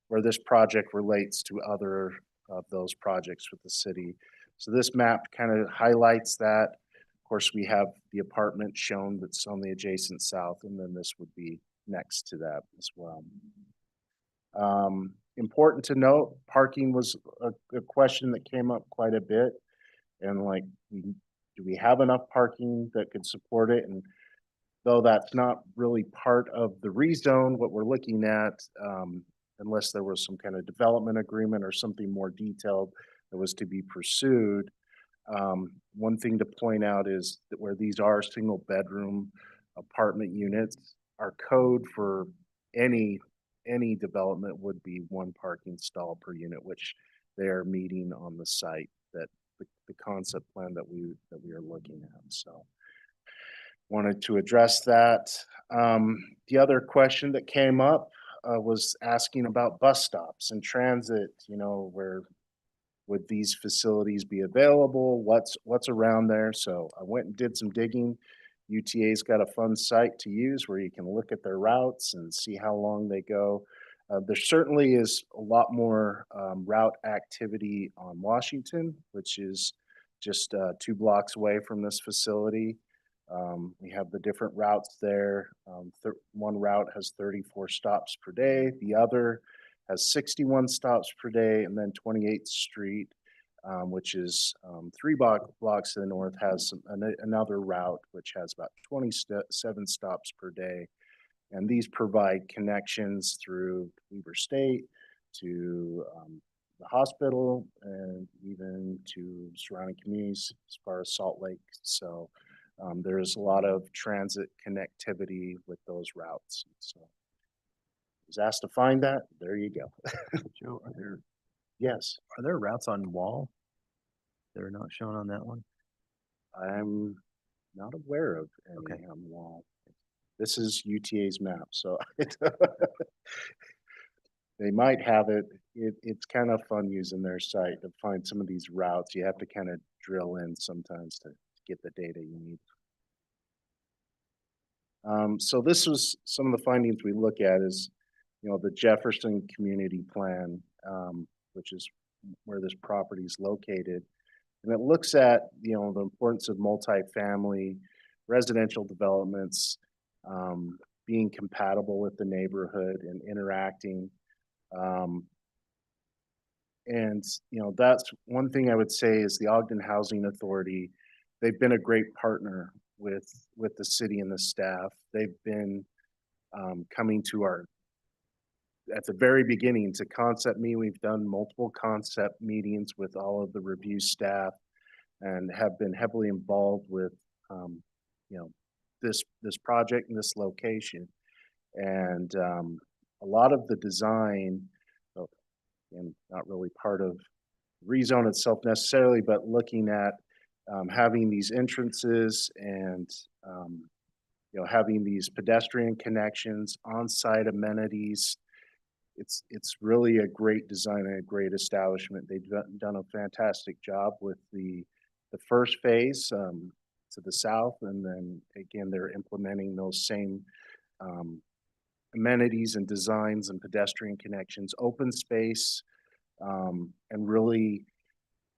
where this project relates to other of those projects with the city. So this map kind of highlights that. Of course, we have the apartment shown that's on the adjacent south, and then this would be next to that as well. Important to note, parking was a question that came up quite a bit. And like, do we have enough parking that could support it? And though that's not really part of the rezone, what we're looking at, unless there was some kind of development agreement or something more detailed that was to be pursued. One thing to point out is that where these are single bedroom apartment units, our code for any development would be one parking stall per unit, which they are meeting on the site, that the concept plan that we are looking at. So wanted to address that. The other question that came up was asking about bus stops and transit, where would these facilities be available? What's around there? So I went and did some digging. UTA's got a fun site to use where you can look at their routes and see how long they go. There certainly is a lot more route activity on Washington, which is just 2 blocks away from this facility. We have the different routes there. One route has 34 stops per day. The other has 61 stops per day, and then 28th Street, which is 3 blocks to the north, has another route which has about 27 stops per day. And these provide connections through Weber State to the hospital and even to surrounding communities as far as Salt Lake. So there is a lot of transit connectivity with those routes. So I was asked to find that. There you go. Joe, Yes, are there routes on Wall that are not shown on that one? I'm not aware of any Okay. on the wall. This is UTA's map, so they might have it. It's kind of fun using their site to find some of these routes. You have to kind of drill in sometimes to get the data you need. So this was some of the findings we look at is, the Jefferson Community Plan, which is where this property is located. And it looks at, the importance of multifamily residential developments, being compatible with the neighborhood and interacting. And, that's one thing I would say is the Ogden Housing Authority. They've been a great partner with the city and the staff. They've been coming to at the very beginning to concept me. We've done multiple concept meetings with all of the review staff and have been heavily involved with, this project and this location. And a lot of the design, and not really part of rezone itself necessarily, but looking at having these entrances and having these pedestrian connections, on-site amenities. It's really a great design and a great establishment. They've done a fantastic job with the first phase to the south, and then again they're implementing those same amenities and designs and pedestrian connections, open space, and really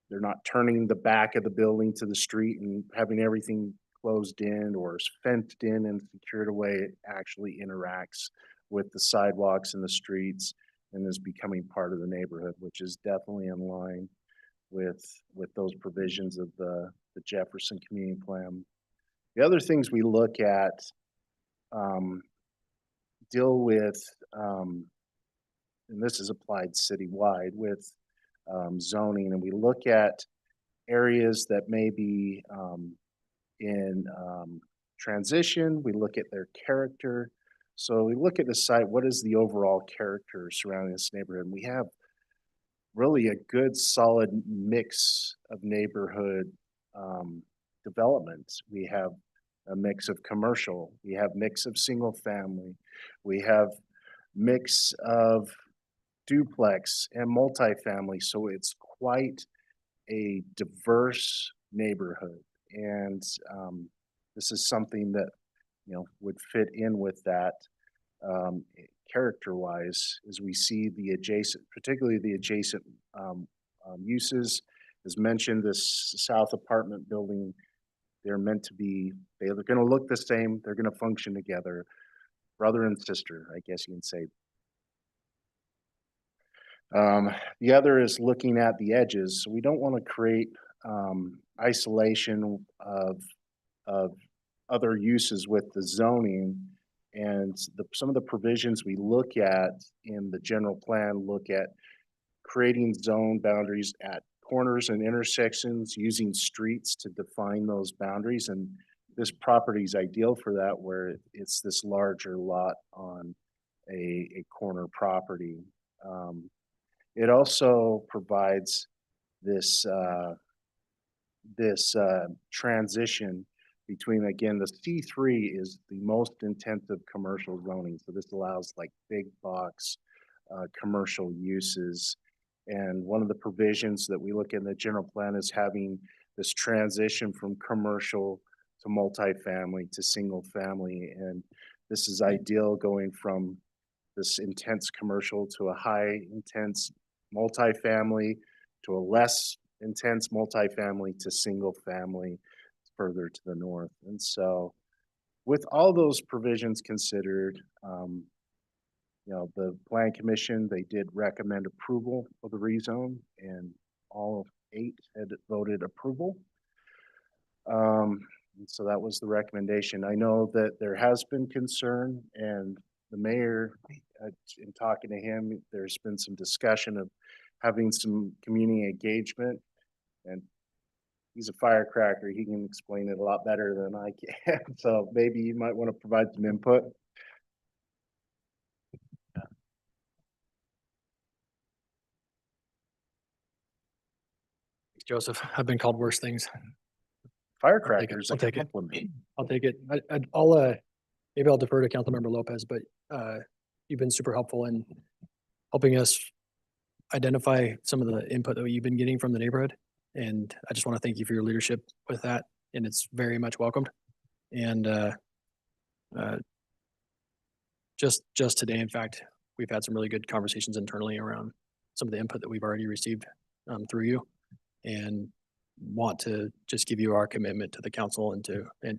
they're not turning the back of the building to the street and having everything closed in or fenced in and secured away. It actually interacts with the sidewalks and the streets and is becoming part of the neighborhood, which is definitely in line with those provisions of the Jefferson Community Plan. The other things we look at deal with, and this is applied citywide with zoning, and we look at areas that may be in transition. We look at their character. So we look at the site, what is the overall character surrounding this neighborhood? And we have really a good solid mix of neighborhood development. We have a mix of commercial, we have mix of single family, we have mix of duplex and multifamily. So it's quite a diverse neighborhood. And this is something that, would fit in with that character-wise, as we see the adjacent, particularly the adjacent uses. As mentioned, this south apartment building, they're meant to be, they're going to look the same, they're going to function together, brother and sister, I guess you can say. The other is looking at the edges. So we don't want to create isolation of other uses with the zoning. And some of the provisions we look at in the general plan look at creating zone boundaries at corners and intersections, using streets to define those boundaries. And this property is ideal for that, where it's this larger lot on a corner property. It also provides this transition between, again, the C3 is the most intensive commercial zoning. So this allows like big box commercial uses. And one of the provisions that we look in the general plan is having this transition from commercial to multifamily to single family. And this is ideal, going from this intense commercial to a high intense multifamily to a less intense multifamily to single family further to the north. And so with all those provisions considered, the Plan Commission, they did recommend approval of the rezone, and all 8 had voted approval. And so that was the recommendation. I know that there has been concern, and the mayor, in talking to him, there's been some discussion of having some community engagement, and he's a firecracker. He can explain it a lot better than I can. So maybe you might want to provide some input. Joseph, I've been called worse things. Firecrackers, I'll take it. compliment. I'll take it. I'll maybe I'll defer to Councilmember Lopez, but you've been super helpful in helping us identify some of the input that you've been getting from the neighborhood. And I just want to thank you for your leadership with that. And it's very much welcomed. And just today, in fact, we've had some really good conversations internally around some of the input that we've already received through you, and want to just give you our commitment to the council and to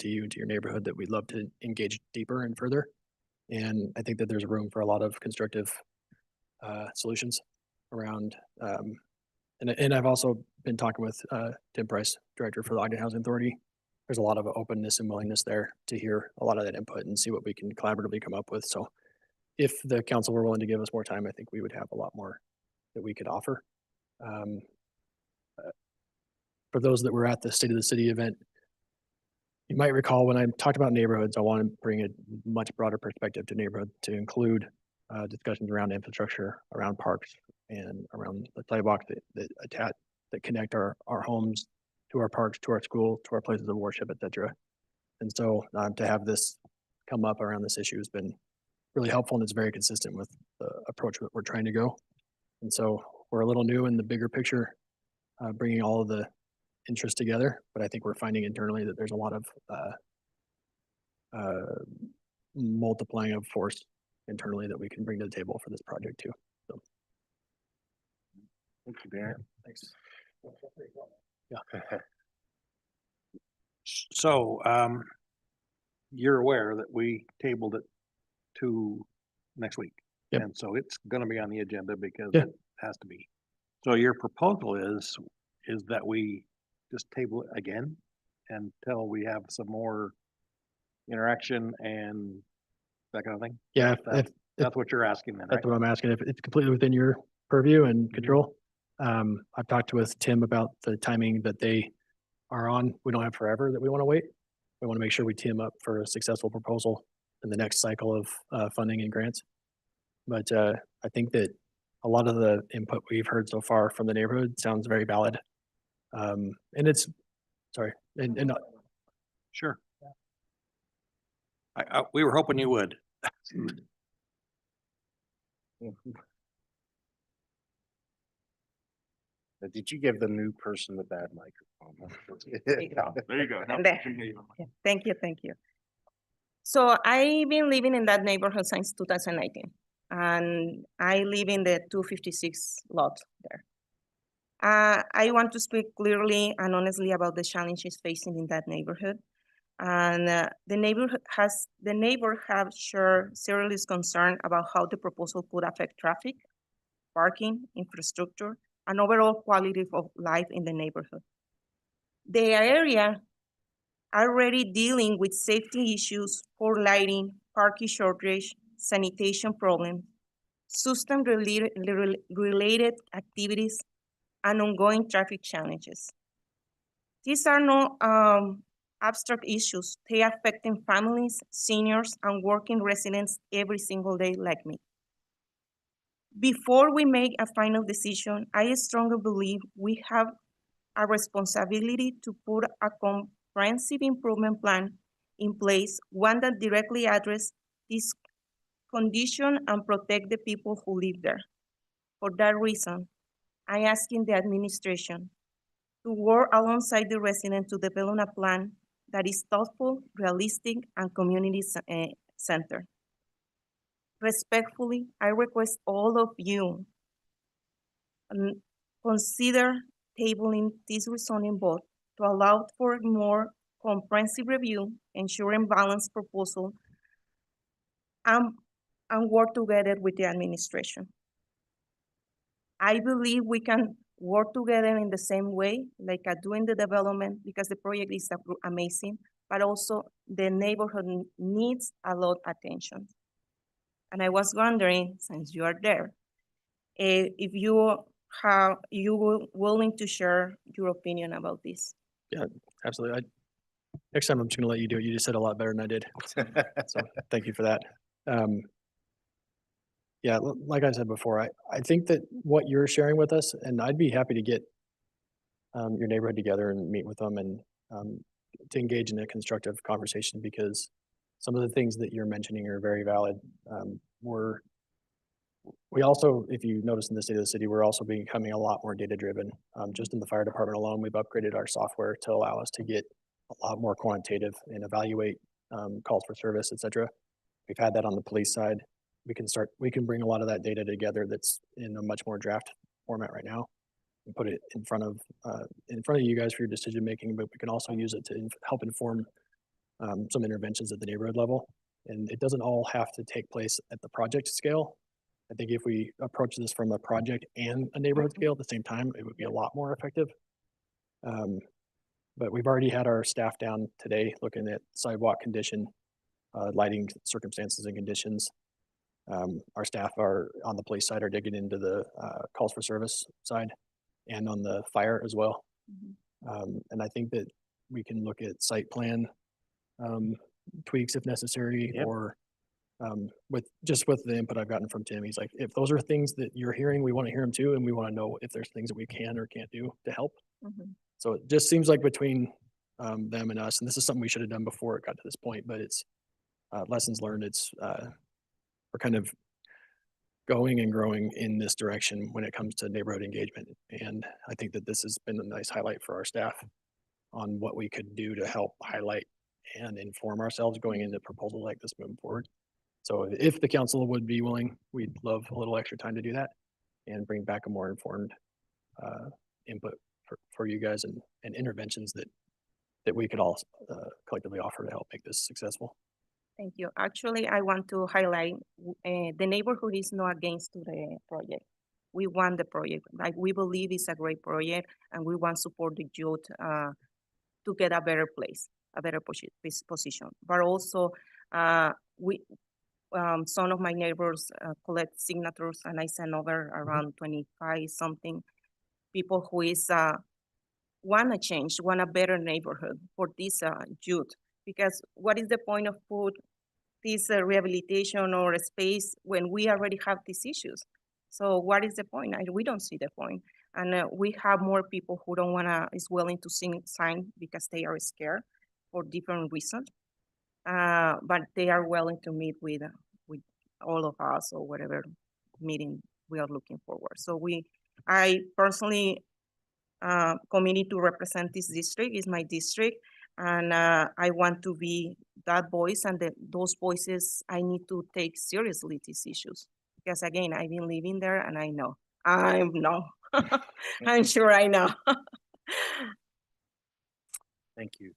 you and to your neighborhood that we'd love to engage deeper and further. And I think that there's room for a lot of constructive solutions around. And I've also been talking with Tim Price, director for the Ogden Housing Authority. There's a lot of openness and willingness there to hear a lot of that input and see what we can collaboratively come up with. So if the council were willing to give us more time, I think we would have a lot more that we could offer. For those that were at the State of the City event, you might recall when I talked about neighborhoods, I want to bring a much broader perspective to neighborhood to include discussions around infrastructure, around parks, and around the sidewalks that connect our homes to our parks, to our school, to our places of worship, etc. And so to have this come up around this issue has been really helpful, and it's very consistent with the approach that we're trying to go. And so we're a little new in the bigger picture, bringing all of the interest together, but I think we're finding internally that there's a lot of multiplying of force internally that we can bring to the table for this project too. So. Thank you, Barrett. Thanks. So, you're aware that we tabled it to next week. Yep. And so it's gonna be on the agenda because Yeah. it has to be. So your proposal is that we just table it again until we have some more interaction and that kind of thing? Yeah, That's what you're asking then, right? that's what I'm asking. If it's completely within your purview and control. I've talked with Tim about the timing that they are on. We don't have forever that we want to wait. We want to make sure we tee them up for a successful proposal in the next cycle of funding and grants. But I think that a lot of the input we've heard so far from the neighborhood sounds very valid. And it's, sorry, and Sure. We were hoping you would. Did you give the new person the bad microphone? There you go. Now There. we can hear you. Yeah, thank you, thank you. So I've been living in that neighborhood since 2019, and I live in the 256 lot there. I want to speak clearly and honestly about the challenges facing in that neighborhood. And the neighbor have shared serious concern about how the proposal could affect traffic, parking, infrastructure, and overall quality of life in the neighborhood. The area already dealing with safety issues, poor lighting, parking shortage, sanitation problems, related activities, and ongoing traffic challenges. These are no abstract issues. They are affecting families, seniors, and working residents every single day like me. Before we make a final decision, I strongly believe we have a responsibility to put a comprehensive improvement plan in place, one that directly addresses this condition and protect the people who live there. For that reason, I asking the administration to work alongside the residents to develop a plan that is thoughtful, realistic, and community-centered. Respectfully, I request all of you consider tabling this rezoning vote to allow for more comprehensive review, ensuring balanced proposal, and work together with the administration. I believe we can work together in the same way, like doing the development, because the project is amazing, but also the neighborhood needs a lot of attention. And I was wondering, since you are there, if you were willing to share your opinion about this. Absolutely. Next time I'm just gonna let you do it. You just said a lot better than I did. So thank you for that. Yeah, like I said before, I think that what you're sharing with us, and I'd be happy to get your neighborhood together and meet with them and to engage in a constructive conversation, because some of the things that you're mentioning are very valid. We also, if you notice in the state of the city, we're also becoming a lot more data driven. Just in the fire department alone, we've upgraded our software to allow us to get a lot more quantitative and evaluate calls for service, et cetera. We've had that on the police side. We can bring a lot of that data together that's in a much more draft format right now and put it in front of you guys for your decision making, but we can also use it to help inform some interventions at the neighborhood level. And it doesn't all have to take place at the project scale. I think if we approach this from a project and a neighborhood scale at the same time, it would be a lot more effective. But we've already had our staff down today looking at sidewalk condition, lighting circumstances and conditions. Our staff are on the police side are digging into the calls for service side and on the fire as well. And I think that we can look at site plan tweaks if necessary. Yep. Or with the input I've gotten from Tim, he's like, if those are things that you're hearing, we want to hear them too, and we want to know if there's things that we can or can't do to help. So it just seems like between them and us, and this is something we should have done before it got to this point, but it's lessons learned. It's we're kind of going and growing in this direction when it comes to neighborhood engagement. And I think that this has been a nice highlight for our staff on what we could do to help highlight and inform ourselves going into proposals like this moving forward. So if the council would be willing, we'd love a little extra time to do that and bring back a more informed input for you guys and interventions that we could all collectively offer to help make this successful. Thank you. Actually, I want to highlight the neighborhood is not against the project. We want the project. Like, we believe it's a great project, and we want to support the youth to get a better place, a better position. But also, some of my neighbors collect signatures, and I send over around 25 something people who is want to change, want a better neighborhood for this youth. Because what is the point of put this rehabilitation or a space when we already have these issues? So what is the point? We don't see the point. And we have more people who don't is willing to sign because they are scared for different reasons. But they are willing to meet with all of us or whatever meeting we are looking forward. So I personally committed to represent this district. Is my district. And I want to be that voice, and those voices, I need to take seriously these issues. Because again, I've been living there and I know. I'm sure I know. Thank you.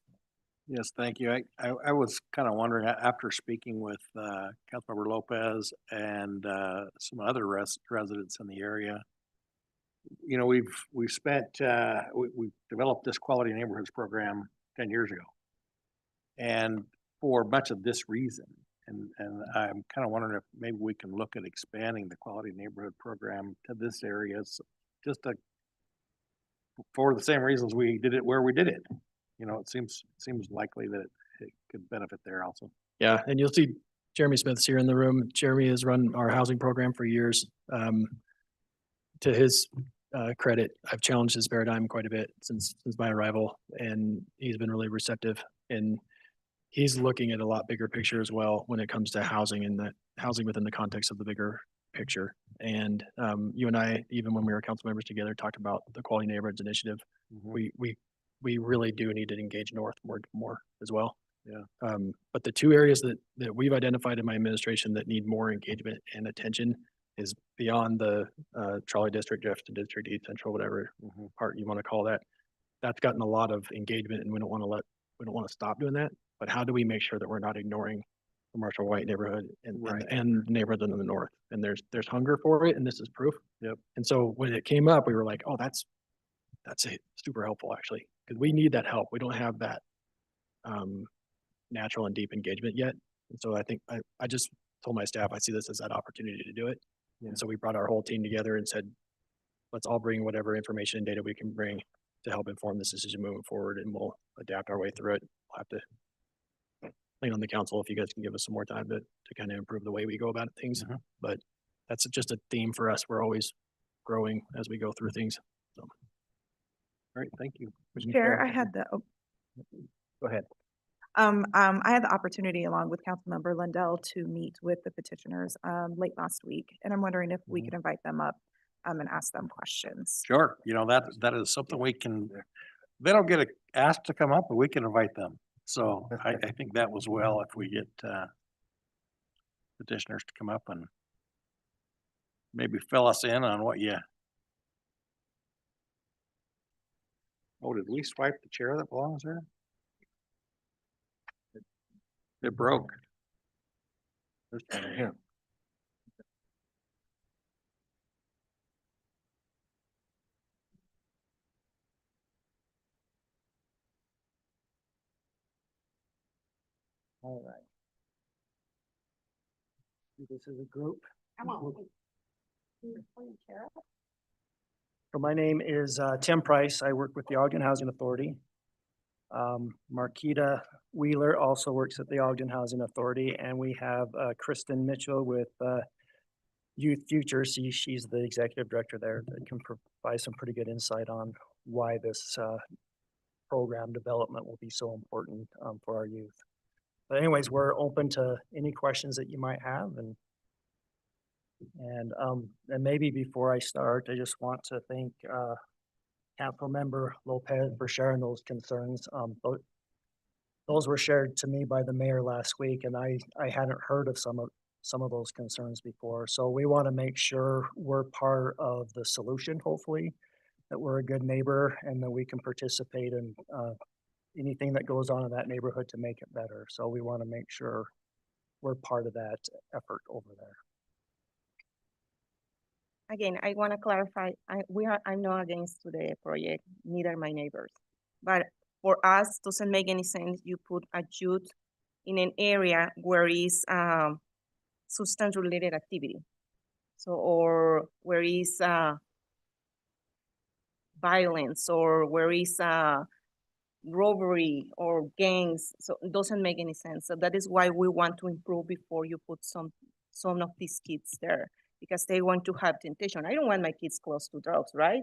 Yes, thank you. I was kind of wondering, after speaking with Councilmember Lopez and some other residents in the area, you know, we've spent, we developed this quality neighborhoods program 10 years ago. And for much of this reason, and I'm kind of wondering if maybe we can look at expanding the quality neighborhood program to this area, just to, for the same reasons we did it where we did it. You know, it seems likely that it could benefit there also. Yeah, and you'll see Jeremy Smith's here in the room. Jeremy has run our housing program for years. To his credit, I've challenged his paradigm quite a bit since my arrival, and he's been really receptive. And he's looking at a lot bigger picture as well when it comes to housing and the housing within the context of the bigger picture. And you and I, even when we were council members together, talked about the Quality Neighborhoods Initiative. We really do need to engage North more as well. Yeah. But the two areas that we've identified in my administration that need more engagement and attention is beyond the trolley district, Jefferson District, East Central, whatever part you want to call that. That's gotten a lot of engagement, and we don't want to stop doing that. But how do we make sure that we're not ignoring the Marshall White neighborhood and neighborhoods in the north? And there's hunger for it, and this is proof. Yep. And so when it came up, we were like, oh, that's super helpful actually, because we need that help. We don't have that natural and deep engagement yet. And so I think I just told my staff I see this as that opportunity to do it. Yeah. And so we brought our whole team together and said, let's all bring whatever information and data we can bring to help inform this decision moving forward, and we'll adapt our way through it. We'll have to lean on the council if you guys can give us some more time to kind of improve the way we go about things. But that's just a theme for us. We're always growing as we go through things. So. All right, thank you. Chair, I had the, Go ahead. I had the opportunity along with Councilmember Lindell to meet with the petitioners late last week, and I'm wondering if we could invite them up and ask them questions. Sure. You know, that is something we can, they don't get asked to come up, but we can invite them. So I think that was well if we get petitioners to come up and maybe fill us in on what you. Oh, did we swipe the chair that belongs there? It broke. Here. All right. This is a group. So my name is Tim Price. I work with the Ogden Housing Authority. Marquita Wheeler also works at the Ogden Housing Authority, and we have Kristen Mitchell with Youth Future. She's the executive director there that can provide some pretty good insight on why this program development will be so important for our youth. But anyways, we're open to any questions that you might have, and maybe before I start, I just want to thank Councilmember Lopez for sharing those concerns. Those were shared to me by the mayor last week, and I hadn't heard of some of those concerns before. So we want to make sure we're part of the solution, hopefully, that we're a good neighbor and that we can participate in anything that goes on in that neighborhood to make it better. So we want to make sure we're part of that effort over there. Again, I want to clarify, I'm not against the project, neither my neighbors. But for us, doesn't make any sense you put a youth in an area where is substance related activity. So, or where is violence, or where is robbery or gangs. So it doesn't make any sense. So that is why we want to improve before you put some of these kids there, because they want to have temptation. I don't want my kids close to drugs, right?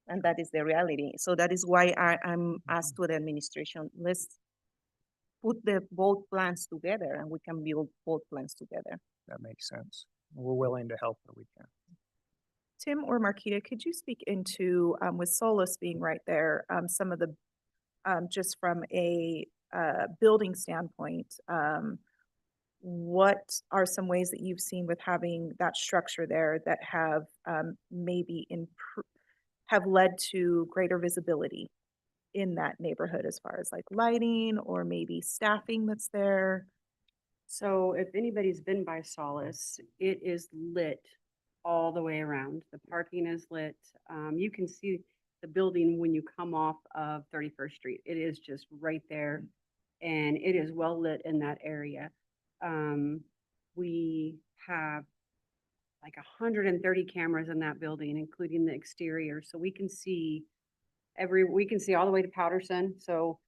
And that is the reality. So that is why I'm asked to the administration, let's put both plans together and we can build both plans together. That makes sense. We're willing to help where we can. Tim or Marquita, could you speak into, with Solus being right there, some of the, just from a building standpoint, what are some ways that you've seen with having that structure there that have maybe have led to greater visibility in that neighborhood as far as like lighting or maybe staffing that's there? So if anybody's been by Solace, it is lit all the way around. The parking is lit. You can see the building when you come off of 31st Street. It is just right there. and it is well lit in that area. We have like 130 cameras in that building, including the exterior, so we can see all the way to Patterson. So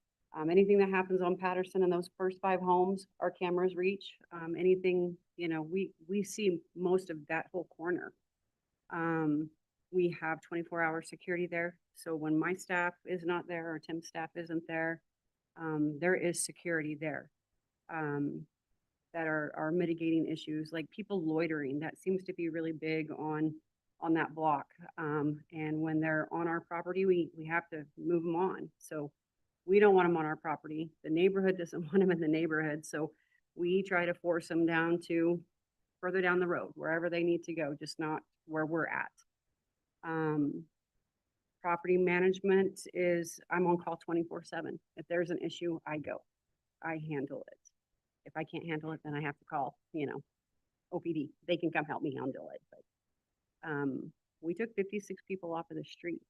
anything that happens on Patterson in those first 5 homes, our cameras reach. Anything, we see most of that whole corner. We have 24-hour security there. So when my staff is not there or Tim's staff isn't there, there is security there that are mitigating issues like people loitering. That seems to be really big on that block. And when they're on our property, we have to move them on. So we don't want them on our property. The neighborhood doesn't want them in the neighborhood. So we try to force them down to further down the road, wherever they need to go, just not where we're at. Property management is, I'm on call 24/7. If there's an issue, I go. I handle it. If I can't handle it, then I have to call, OPD. They can come help me handle it. But we took 56 people off of the street.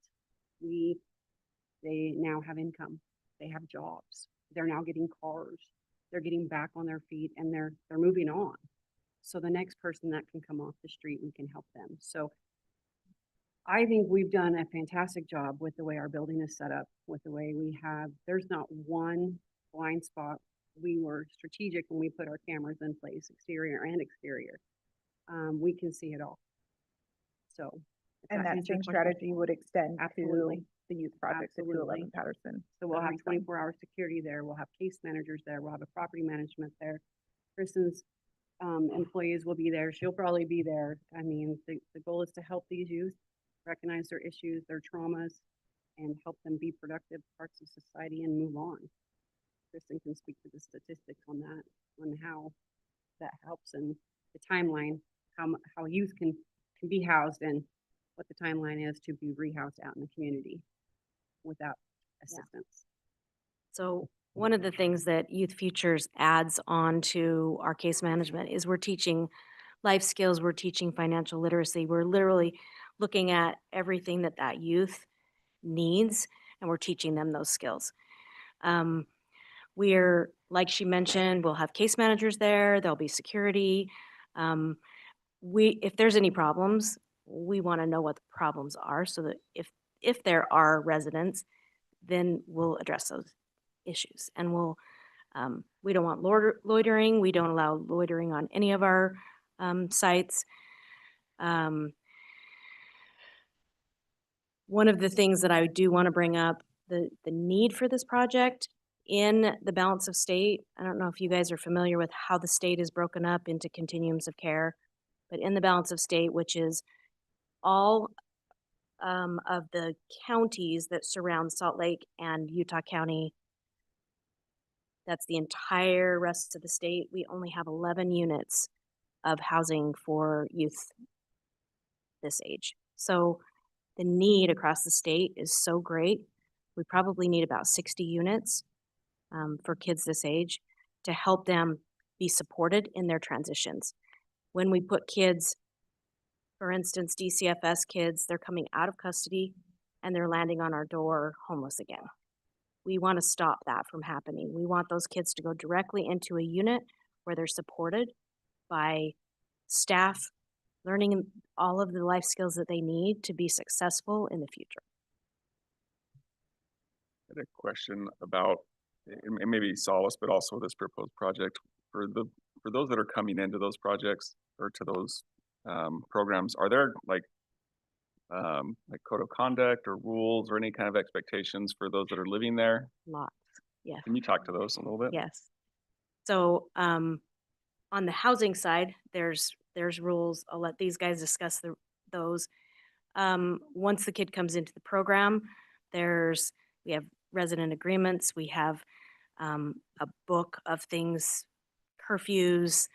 They now have income. They have jobs. They're now getting cars. They're getting back on their feet, and they're moving on. So the next person that can come off the street, we can help them. So I think we've done a fantastic job with the way our building is set up, with the way there's not one blind spot. We were strategic when we put our cameras in place, exterior and exterior. We can see it all. So. if And that answers your same question. strategy would extend to Absolutely. the youth project at Absolutely. 211 Patterson. So we'll That have makes sense. 24-hour security there. We'll have case managers there. We'll have a property management there. Kristen's employees will be there. She'll probably be there. I mean, the goal is to help these youth recognize their issues, their traumas, and help them be productive parts of society and move on. Kristen can speak to the statistics on that, on how that helps and the timeline, how youth can be housed and what the timeline is to be rehoused out in the community without assistance. So one of the things that Youth Futures adds on to our case management is we're teaching life skills, we're teaching financial literacy. We're literally looking at everything that youth needs, and we're teaching them those skills. We're, like she mentioned, we'll have case managers there, there'll be security. If there's any problems, we want to know what the problems are so that if there are residents, then we'll address those issues. And we don't want loitering. We don't allow loitering on any of our sites. One of the things that I do want to bring up, the need for this project in the balance of state. I don't know if you guys are familiar with how the state is broken up into continuums of care, but in the balance of state, which is all of the counties that surround Salt Lake and Utah County, that's the entire rest of the state. We only have 11 units of housing for youth this age. So the need across the state is so great. We probably need about 60 units for kids this age to help them be supported in their transitions. When we put kids, for instance, DCFS kids, they're coming out of custody and they're landing on our door homeless again. We want to stop that from happening. We want those kids to go directly into a unit where they're supported by staff, learning all of the life skills that they need to be successful in the future. I had a question about, and maybe Solace, but also this proposed project for those that are coming into those projects or to those programs. Are there like code of conduct or rules or any kind of expectations for those that are living there? Lots, yeah. Can you talk to those a little bit? Yes. So on the housing side, there's rules. I'll let these guys discuss those. Once the kid comes into the program, we have resident agreements. We have a book of things, curfews,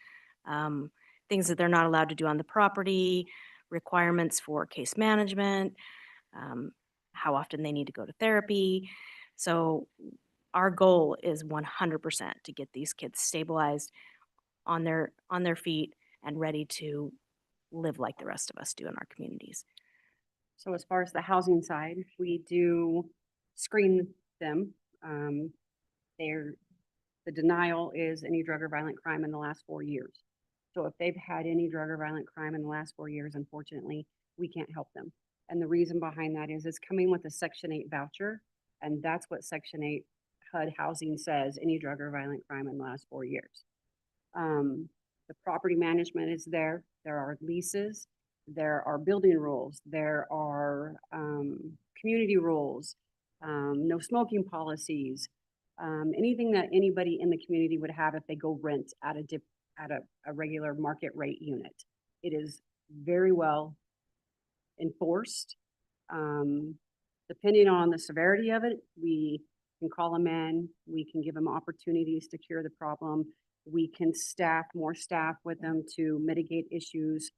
things that they're not allowed to do on the property, requirements for case management, how often they need to go to therapy. So our goal is 100% to get these kids stabilized on their feet and ready to live like the rest of us do in our communities. So as far as the housing side, we do screen them. The denial is any drug or violent crime in the last 4 years. So if they've had any drug or violent crime in the last 4 years, unfortunately, we can't help them. And the reason behind that is it's coming with a Section 8 voucher, and that's what Section 8 HUD housing says, any drug or violent crime in the last 4 years. The property management is there. There are leases. There are building rules. There are community rules, no smoking policies, anything that anybody in the community would have if they go rent at a regular market rate unit. It is very well enforced. Depending on the severity of it, we can call them in. We can give them opportunities to cure the problem. We can staff more staff with them to mitigate issues.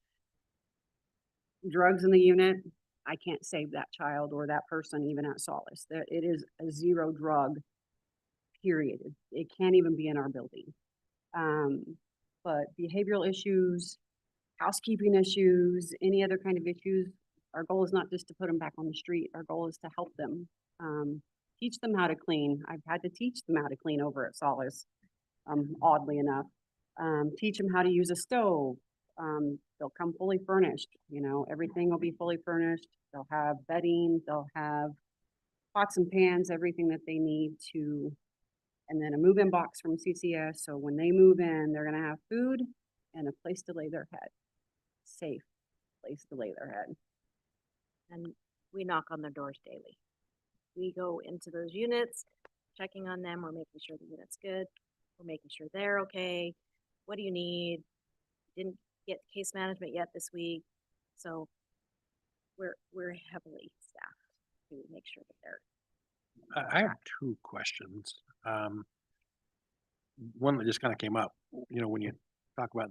Drugs in the unit, I can't save that child or that person even at Solace. It is a zero drug, period. It can't even be in our building. But behavioral issues, housekeeping issues, any other kind of issues, our goal is not just to put them back on the street. Our goal is to help them, teach them how to clean. I've had to teach them how to clean over at Solace, oddly enough. Teach them how to use a stove. They'll come fully furnished, you know, everything will be fully furnished. They'll have bedding, they'll have pots and pans, everything that they need to, and then a move-in box from CCS. So when they move in, they're gonna have food and a place to lay their head. Safe place to lay their head. And we knock on their doors daily. We go into those units, checking on them. We're making sure the unit's good. We're making sure they're okay. What do you need? Didn't get case management yet this week. So we're heavily staffed to make sure that they're. I have two questions. One that just kind of came up, you know, when you talk about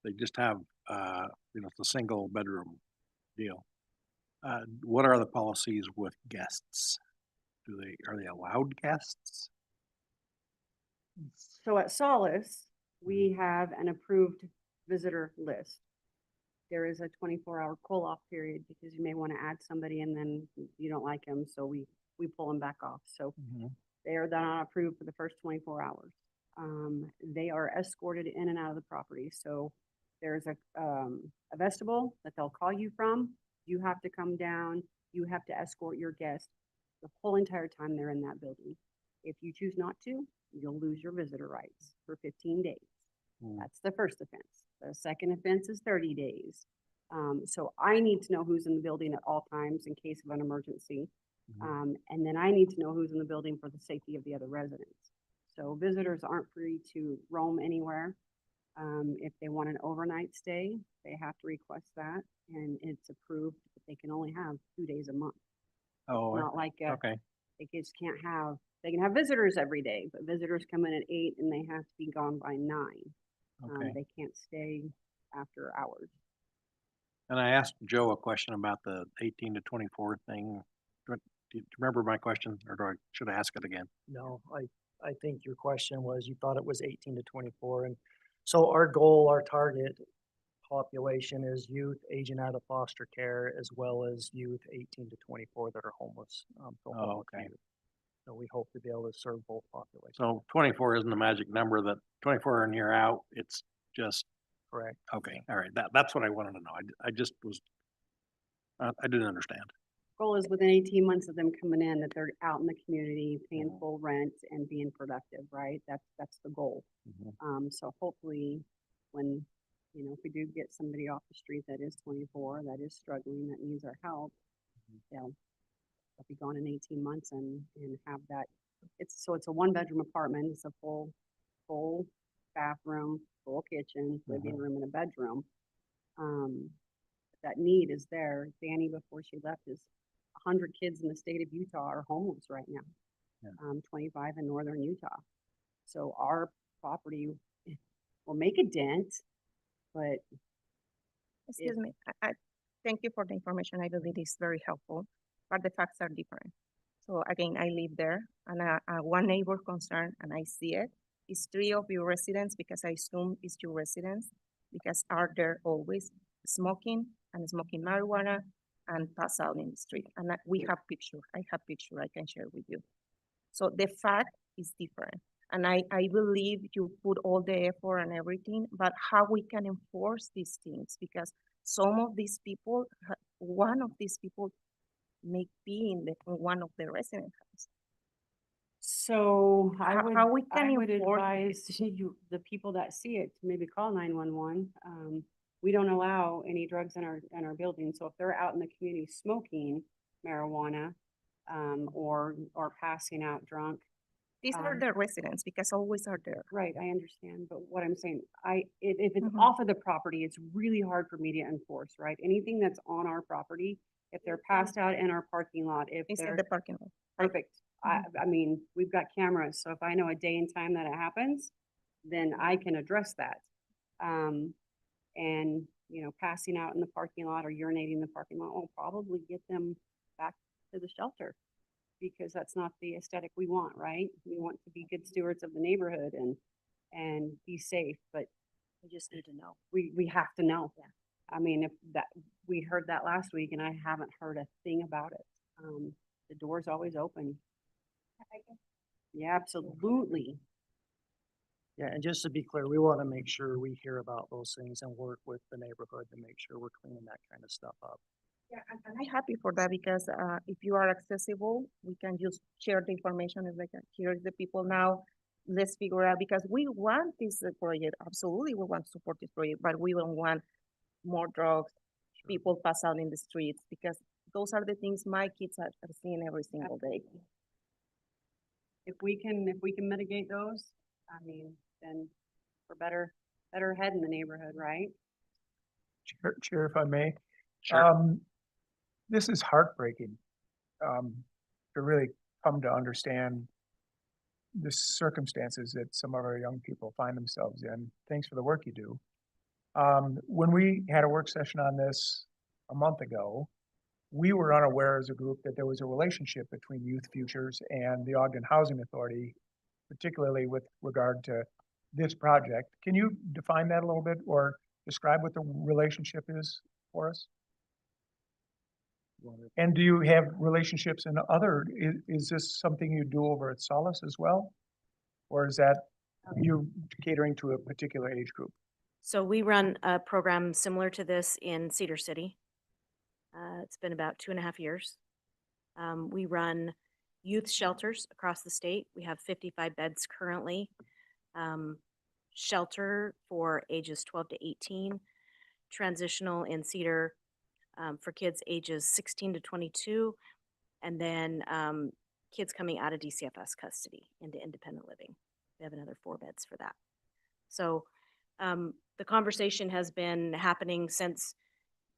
they just have, you know, it's a single bedroom deal. What are the policies with guests? Are they allowed guests? So at Solace, we have an approved visitor list. There is a 24-hour cool-off period because you may want to add somebody and then you don't like them, so we pull them back off. So they are not approved for the first 24 hours. They are escorted in and out of the property. So there's a vestibule that they'll call you from. You have to come down. You have to escort your guest the whole entire time they're in that building. If you choose not to, you'll lose your visitor rights for 15 days. That's the first offense. The second offense is 30 days. So I need to know who's in the building at all times in case of an emergency. And then I need to know who's in the building for the safety of the other residents. So visitors aren't free to roam anywhere. If they want an overnight stay, they have to request that and it's approved, but they can only have 2 days a month. Oh, Not like, okay. they just can't have, they can have visitors every day, but visitors come in at 8 and they have to be gone by 9. Okay. They can't stay after hours. And I asked Joe a question about the 18 to 24 thing. Do you remember my question, or should I ask it again? No, I think your question was, you thought it was 18 to 24. And so our goal, our target population is youth aging out of foster care, as well as youth 18 to 24 that are homeless. Oh, okay. Youth. So we hope to be able to serve both populations. So 24 isn't the magic number, that 24 and you're out. It's just, Correct. okay. All right. That's what I wanted to know. I just was, I didn't understand. Goal is within 18 months of them coming in, that they're out in the community, paying full rent and being productive, right? That's the goal. So hopefully when, you know, if we do get somebody off the street that is 24, that is struggling, that needs our help, they'll be gone in 18 months and have that. It's a 1-bedroom apartment. It's a full bathroom, full kitchen, living room and a bedroom. That need is there. Danny, before she left, is 100 kids in the state of Utah are homeless right now. 25 in northern Utah. So our property will make a dent, but Excuse me, I thank you for the information. I believe it's very helpful, but the facts are different. So again, I live there and one neighbor concern, and I see it, is 3 of your residents, because I assume it's your residents, because are there always smoking and smoking marijuana and pass out in the street. And we have picture. I have picture I can share with you. So the fact is different. And I believe you put all the effort and everything, but how we can enforce these things? Because some of these people, one of these people may be in one of the resident houses. So How we can I would enforce advise you, the people that see it, to maybe call 911. We don't allow any drugs in our building, so if they're out in the community smoking marijuana, or passing out drunk. These are the residents, because always are there. Right, I understand, but what I'm saying, if it's Mhm. off of the property, it's really hard for me to enforce, right? Anything that's on our property, if they're passed out in our parking lot, if It's in they're the parking lot. perfect. I mean, we've got cameras, so if I know a day and time that it happens, then I can address that. And, you know, passing out in the parking lot or urinating in the parking lot will probably get them back to the shelter, because that's not the aesthetic we want, right? We want to be good stewards of the neighborhood and be safe, but We just need to know. we have to know. Yeah. I mean, if that, we heard that last week and I haven't heard a thing about it. The door's always open. Yeah, absolutely. Yeah, and just to be clear, we want to make sure we hear about those things and work with the neighborhood to make sure we're cleaning that kind of stuff up. Yeah, and I'm happy for that, because if you are accessible, we can just share the information. It's like, here's the people now, let's figure out, because we want this project, absolutely, we want to support this project, but we don't want more drugs, people pass out in the streets, because those are the things my kids are seeing every single day. If we can mitigate those, I mean, then we're better head in the neighborhood, right? Chair, if I may. Sure. This is heartbreaking, to really come to understand the circumstances that some of our young people find themselves in. Thanks for the work you do. When we had a work session on this a month ago, we were unaware as a group that there was a relationship between Youth Futures and the Ogden Housing Authority, particularly with regard to this project. Can you define that a little bit or describe what the relationship is for us? And do you have relationships in other, is this something you do over at Solace as well? Or is that you catering to a particular age group? So we run a program similar to this in Cedar City. It's been about 2.5 years. We run youth shelters across the state. We have 55 beds currently. Shelter for ages 12 to 18, transitional in Cedar for kids ages 16 to 22, and then kids coming out of DCFS custody into independent living. We have another 4 beds for that. So the conversation has been happening since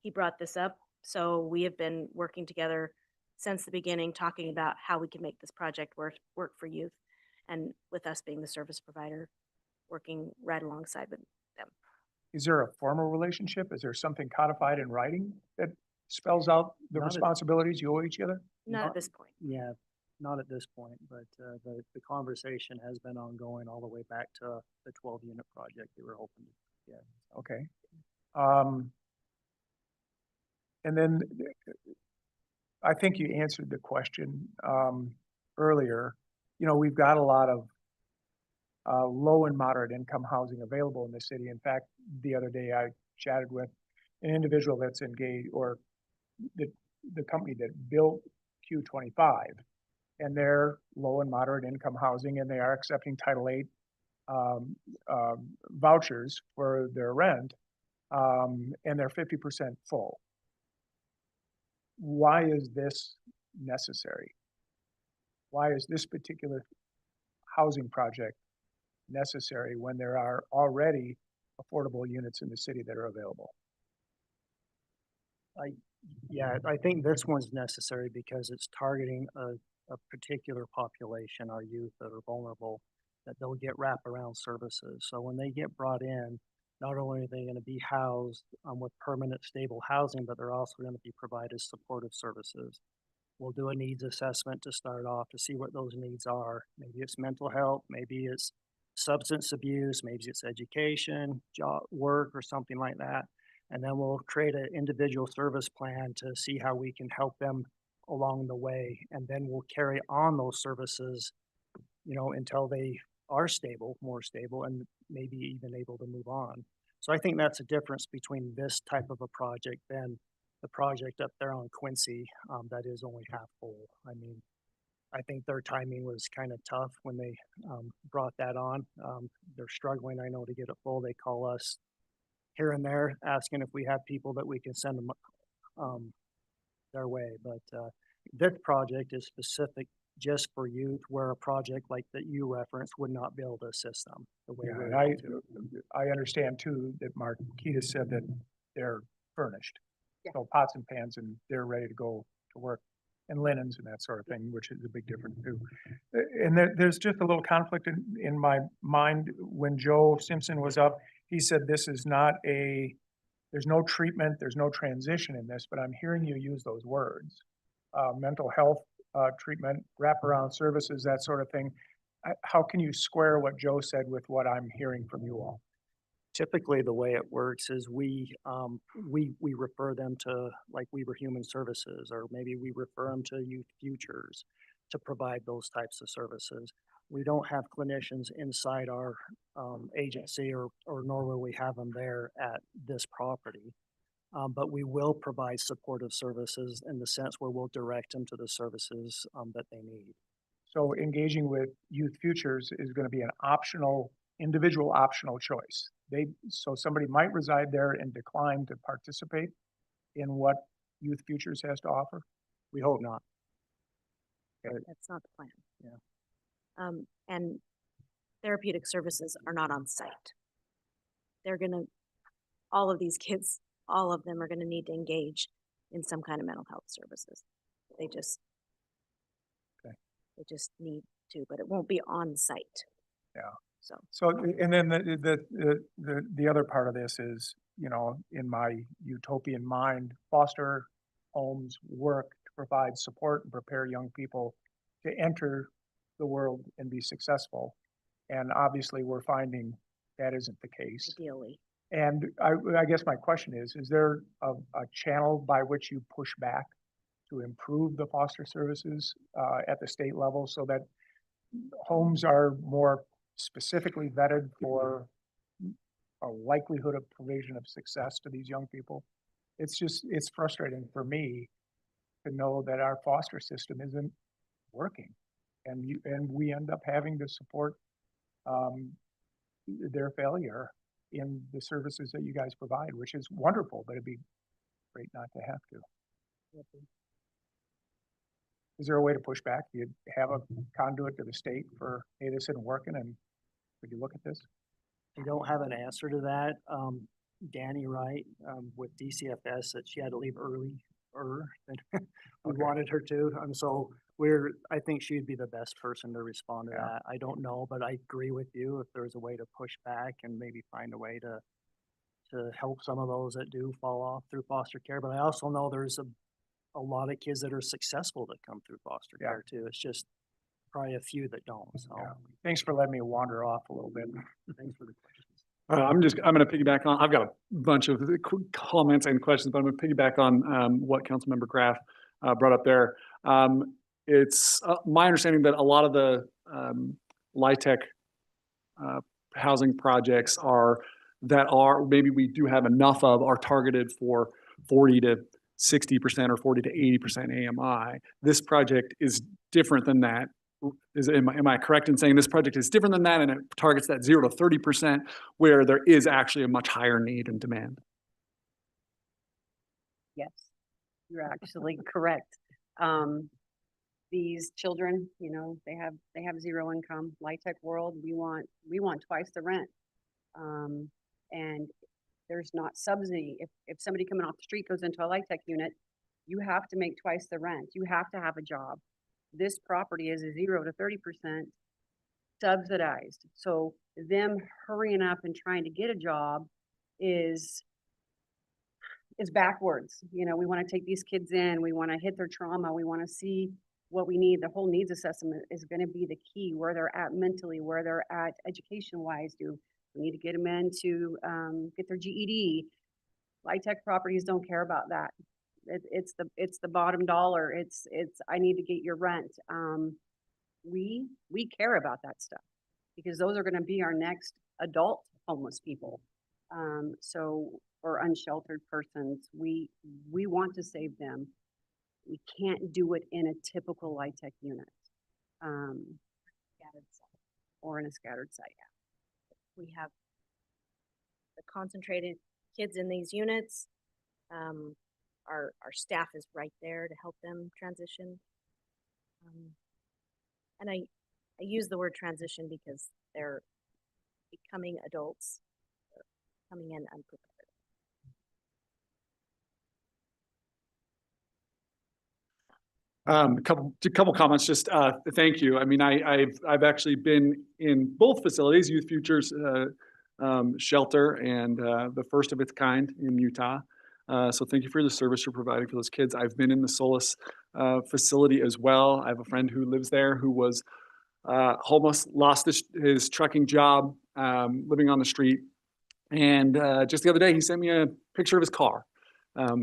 he brought this up. So we have been working together since the beginning, talking about how we can make this project work for youth, and with us being the service provider, working right alongside with them. Is there a formal relationship? Is there something codified in writing that spells out the Not at- responsibilities you owe each other? Not at this point. Yeah, not at this point, but the conversation has been ongoing all the way back to the 12-unit project they were hoping to get. Okay. And then I think you answered the question earlier. You know, we've got a lot of low and moderate income housing available in the city. In fact, the other day I chatted with an individual that's engaged, or the company that built Q25, and they're low and moderate income housing, and they are accepting Title VIII vouchers for their rent, and they're 50% full. Why is this necessary? Why is this particular housing project necessary when there are already affordable units in the city that are available? Yeah, I think this one's necessary because it's targeting a particular population, our youth that are vulnerable, that they'll get wraparound services. So when they get brought in, not only are they going to be housed with permanent stable housing, but they're also going to be provided supportive services. We'll do a needs assessment to start off to see what those needs are. Maybe it's mental health, maybe it's substance abuse, maybe it's education, job, work, or something like that. And then we'll create an individual service plan to see how we can help them along the way. And then we'll carry on those services, you know, until they are stable, more stable, and maybe even able to move on. So I think that's a difference between this type of a project than the project up there on Quincy, that is only half full. I mean, I think their timing was kind of tough when they brought that on. They're struggling, I know, to get it full. They call us here and there asking if we have people that we can send them their way. But this project is specific just for youth, where a project like that you referenced would not be able to assist them the way Yeah, we're and able to. I understand too that Marquita said that they're furnished. Yeah. So pots and pans and they're ready to go to work, and linens and that sort of thing, which is a big difference too. And there's just a little conflict in my mind. When Joe Simpson was up, he said this is not there's no treatment, there's no transition in this, but I'm hearing you use those words. Mental health treatment, wraparound services, that sort of thing. How can you square what Joe said with what I'm hearing from you all? Typically, the way it works is we refer them to like Weaver Human Services, or maybe we refer them to Youth Futures to provide those types of services. We don't have clinicians inside our agency, or nor will we have them there at this property. But we will provide supportive services in the sense where we'll direct them to the services that they need. So engaging with Youth Futures is going to be an individual optional choice. So somebody might reside there and decline to participate in what Youth Futures has to offer? We hope not. That's not the plan. Yeah. And therapeutic services are not on site. All of these kids, all of them are gonna need to engage in some kind of mental health services. They just need to, but it won't be on site. Yeah. So, And then the other part of this is, in my utopian mind, foster homes work to provide support and prepare young people to enter the world and be successful. And obviously, we're finding that isn't the case. ideally, And I guess my question is there a channel by which you push back to improve the foster services at the state level so that homes are more specifically vetted for a likelihood of provision of success to these young people? It's frustrating for me to know that our foster system isn't working, and we end up having to support their failure in the services that you guys provide, which is wonderful, but it'd be great not to have to. Is there a way to push back? Do you have a conduit to the state for, hey, this isn't working, and could you look at this? We don't have an answer to that. Danny Wright with DCFS said she had to leave earlier than we wanted her to. So I think she'd be the best person to respond to that. I don't know, but I agree with you. If there's a way to push back and maybe find a way to help some of those that do fall off through foster care. But I also know there's a lot of kids that are successful that come through foster care too. It's just probably a few that don't. So Thanks for letting me wander off a little bit. thanks for the questions. I'm going to piggyback on, I've got a bunch of quick comments and questions, but I'm going to piggyback on what Councilmember Graff brought up there. It's my understanding that a lot of the LIHTC housing projects maybe we do have enough of, are targeted for 40 to 60% or 40 to 80% AMI. This project is different than that. Am I correct in saying this project is different than that, and it targets that 0 to 30% where there is actually a much higher need and demand? Yes, you're actually correct. These children, they have zero income. LIHTC world, we want twice the rent. And there's not subsidy. If somebody coming off the street goes into a LIHTC unit, you have to make twice the rent. You have to have a job. This property is 0 to 30% subsidized. So them hurrying up and trying to get a job is backwards. We want to take these kids in. We want to hit their trauma. We want to see what we need. The whole needs assessment is going to be the key, where they're at mentally, where they're at education-wise. Do we need to get them in to get their GED? LIHTC properties don't care about that. It's the bottom dollar. It's I need to get your rent. We care about that stuff. because those are gonna be our next adult homeless people. Or unsheltered persons, we want to save them. We can't do it in a typical LIHTC unit. Or in a scattered site. We have the concentrated kids in these units. Our staff is right there to help them transition. And I use the word transition because they're becoming adults, they're coming in unprepared. Couple comments, just, thank you. I mean, I've actually been in both facilities, Youth Futures, shelter and, the first of its kind in Utah. So thank you for the service you're providing for those kids. I've been in the Solace, facility as well. I have a friend who lives there who was, homeless, lost his trucking job, living on the street. And, just the other day, he sent me a picture of his car.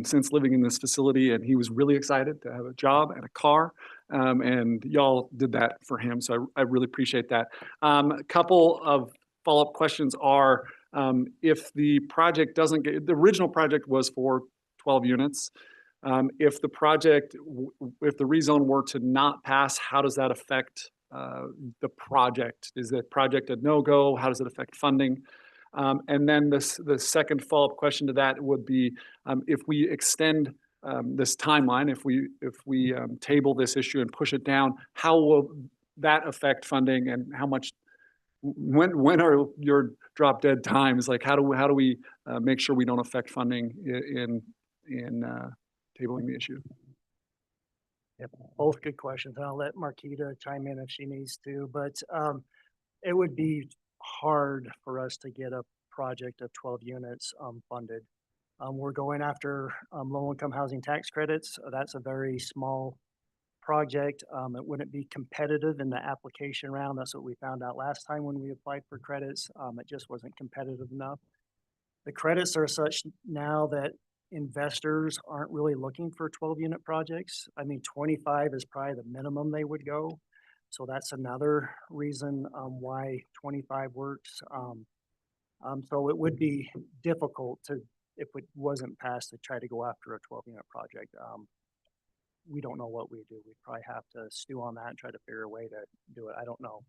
Since living in this facility, and he was really excited to have a job and a car, and y'all did that for him, so I really appreciate that. A couple of follow-up questions are, if the project doesn't get, the original project was for 12 units. If the project, if the rezone were to not pass, how does that affect the project? Is the project a no-go? How does it affect funding? And then the second follow-up question to that would be, if we extend this timeline, if we table this issue and push it down, how will that affect funding, and how much? When are your drop dead times? Like, how do we make sure we don't affect funding in tabling the issue? Yep, both good questions. And I'll let Marquita chime in if she needs to, but it would be hard for us to get a project of 12 units funded. We're going after low-income housing tax credits. That's a very small project. It wouldn't be competitive in the application round. That's what we found out last time when we applied for credits. It just wasn't competitive enough. The credits are such now that investors aren't really looking for 12-unit projects. I mean, 25 is probably the minimum they would go. So that's another reason why 25 works. So it would be difficult to, if it wasn't passed, to try to go after a 12-unit project. We don't know what we do. We'd probably have to stew on that and try to figure a way to do it. I don't know.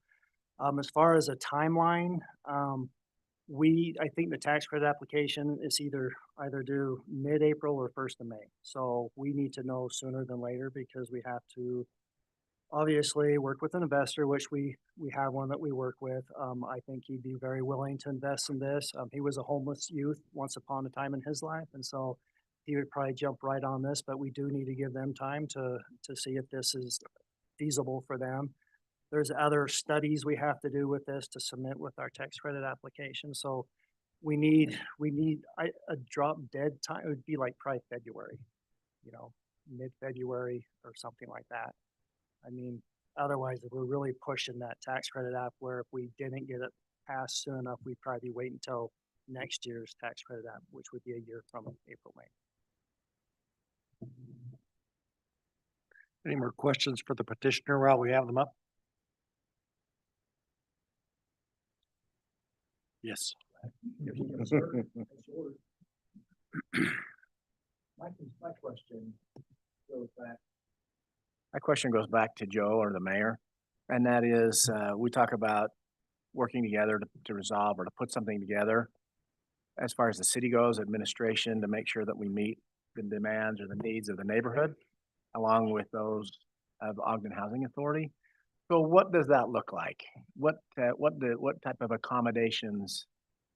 As far as a timeline, I think the tax credit application is either due mid-April or 1st of May. So we need to know sooner than later, because we have to obviously work with an investor, which we have one that we work with. I think he'd be very willing to invest in this. He was a homeless youth once upon a time in his life, and so he would probably jump right on this, but we do need to give them time to see if this is feasible for them. There's other studies we have to do with this to submit with our tax credit application. So we need a drop dead time. It would be like probably February, mid-February or something like that. I mean, otherwise, if we're really pushing that tax credit app, where if we didn't get it passed soon enough, we'd probably be waiting until next year's tax credit app, which would be a year from April, May. Any more questions for the petitioner while we have them up? Yes. My question goes back to Joe or the mayor, and that is, we talk about working together to resolve or to put something together. As far as the city goes, administration, to make sure that we meet the demands or the needs of the neighborhood, along with those of Ogden Housing Authority. So what does that look like? What type of accommodations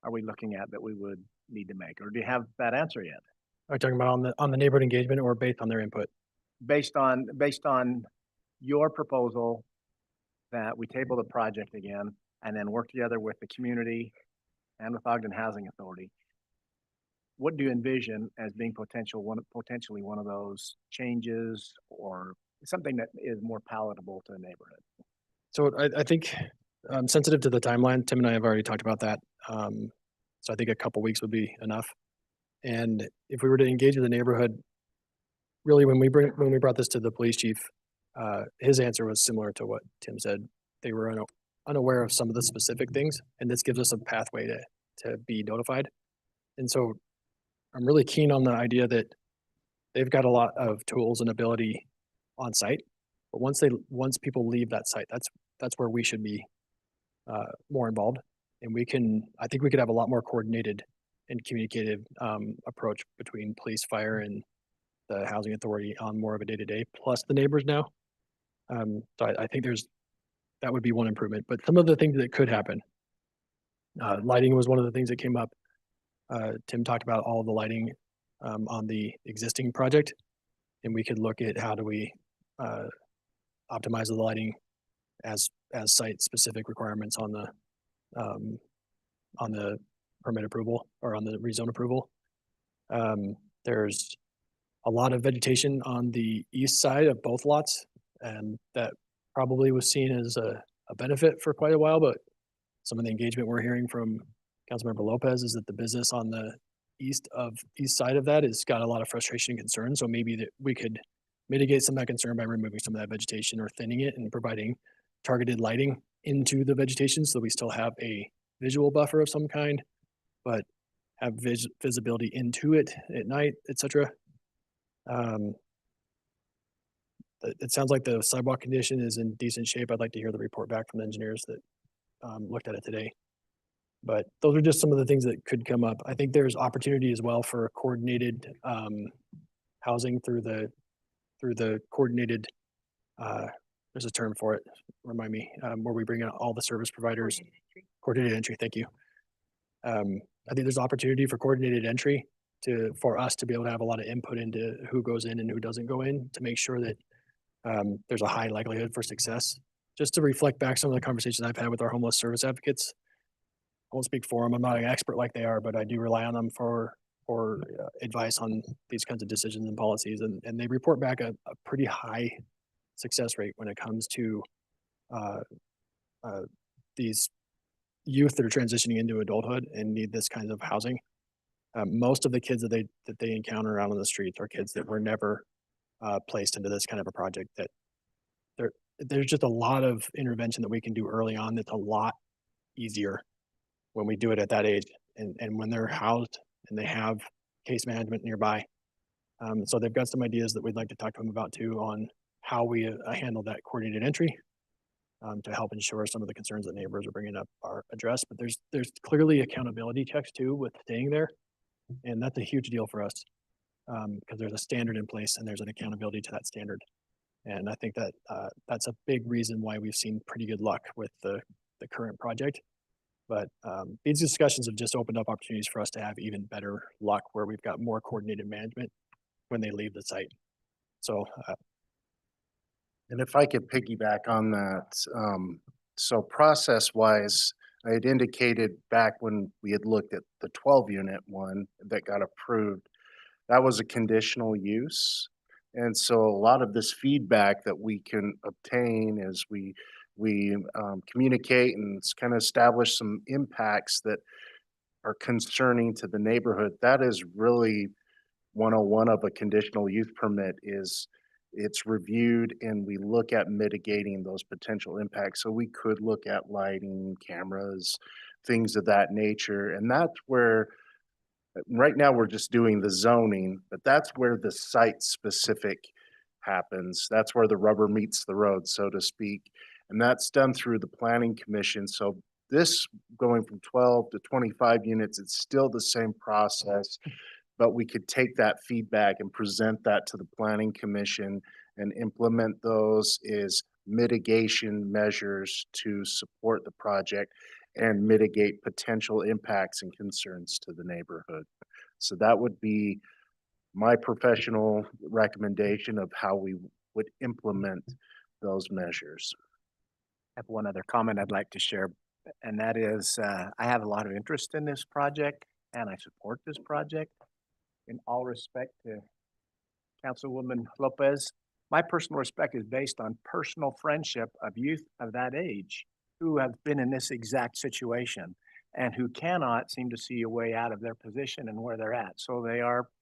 are we looking at that we would need to make, or do you have that answer yet? Are you talking about on the neighborhood engagement, or based on their input? Based on your proposal that we table the project again and then work together with the community and with Ogden Housing Authority, what do you envision as being potentially one of those changes, or something that is more palatable to the neighborhood? So I think, sensitive to the timeline, Tim and I have already talked about that. So I think a couple weeks would be enough. And if we were to engage with the neighborhood, really when we brought this to the police chief, his answer was similar to what Tim said. They were unaware of some of the specific things, and this gives us a pathway to be notified. And so I'm really keen on the idea that they've got a lot of tools and ability on site, but once people leave that site, that's where we should be more involved. And I think we could have a lot more coordinated and communicative approach between police, fire, and the housing authority on more of a day-to-day, plus the neighbors now. So I think that would be one improvement, but some of the things that could happen. Lighting was one of the things that came up. Tim talked about all the lighting on the existing project, and we could look at how do we optimize the lighting as site-specific requirements on the permit approval or on the rezone approval. There's a lot of vegetation on the east side of both lots, and that probably was seen as a benefit for quite a while, but some of the engagement we're hearing from Councilmember Lopez is that the business on the east side of that has got a lot of frustration and concern. So maybe that we could mitigate some of that concern by removing some of that vegetation or thinning it and providing targeted lighting into the vegetation so that we still have a visual buffer of some kind, but have visibility into it at night, etc. It sounds like the sidewalk condition is in decent shape. I'd like to hear the report back from the engineers that looked at it today. But those are just some of the things that could come up. I think there's opportunity as well for coordinated housing through the coordinated, there's a term for it, remind me, where we bring in all the service providers. Coordinated entry, thank you. I think there's opportunity for coordinated entry for us to be able to have a lot of input into who goes in and who doesn't go in to make sure that there's a high likelihood for success. Just to reflect back some of the conversations I've had with our homeless service advocates. I won't speak for them. I'm not an expert like they are, but I do rely on them for advice on these kinds of decisions and policies. And they report back a pretty high success rate when it comes to these youth that are transitioning into adulthood and need this kind of housing. Most of the kids that they encounter out on the streets are kids that were never placed into this kind of a project. That there's just a lot of intervention that we can do early on that's a lot easier when we do it at that age and when they're housed and they have case management nearby. So they've got some ideas that we'd like to talk to them about too on how we handle that coordinated entry to help ensure some of the concerns that neighbors are bringing up are addressed. But there's clearly accountability checks too with staying there. And that's a huge deal for us because there's a standard in place and there's an accountability to that standard. And I think that that's a big reason why we've seen pretty good luck with the current project. But these discussions have just opened up opportunities for us to have even better luck where we've got more coordinated management when they leave the site. So. And if I could piggyback on that, so process-wise, I had indicated back when we had looked at the 12-unit one that got approved, that was a conditional use. And so a lot of this feedback that we can obtain as we communicate and kind of establish some impacts that are concerning to the neighborhood, that is really 101 of a conditional use permit is it's reviewed and we look at mitigating those potential impacts. So we could look at lighting, cameras, things of that nature. And that's where, right now we're just doing the zoning, but that's where the site specific happens. That's where the rubber meets the road, so to speak. And that's done through the planning commission. So this going from 12 to 25 units, it's still the same process. But we could take that feedback and present that to the planning commission and implement those as mitigation measures to support the project and mitigate potential impacts and concerns to the neighborhood. So that would be my professional recommendation of how we would implement those measures. I have one other comment I'd like to share, and that is I have a lot of interest in this project and I support this project. In all respect to Councilwoman Lopez, my personal respect is based on personal friendship of youth of that age who have been in this exact situation and who cannot seem to see a way out of their position and where they're at. So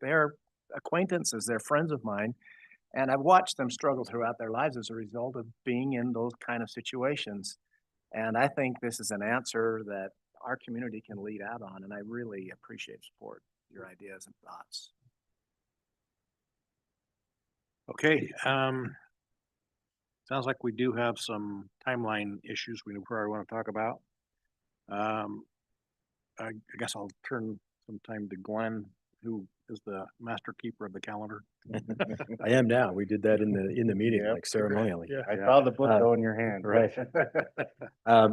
they're acquaintances, they're friends of mine, and I've watched them struggle throughout their lives as a result of being in those kind of situations. And I think this is an answer that our community can lead out on, and I really appreciate support, your ideas and thoughts. Okay, sounds like we do have some timeline issues we probably want to talk about. I guess I'll turn some time to Glenn, who is the master keeper of the calendar. I am now. We did that in the meeting, Yep. like ceremonially. I saw the book go in your hand. Right.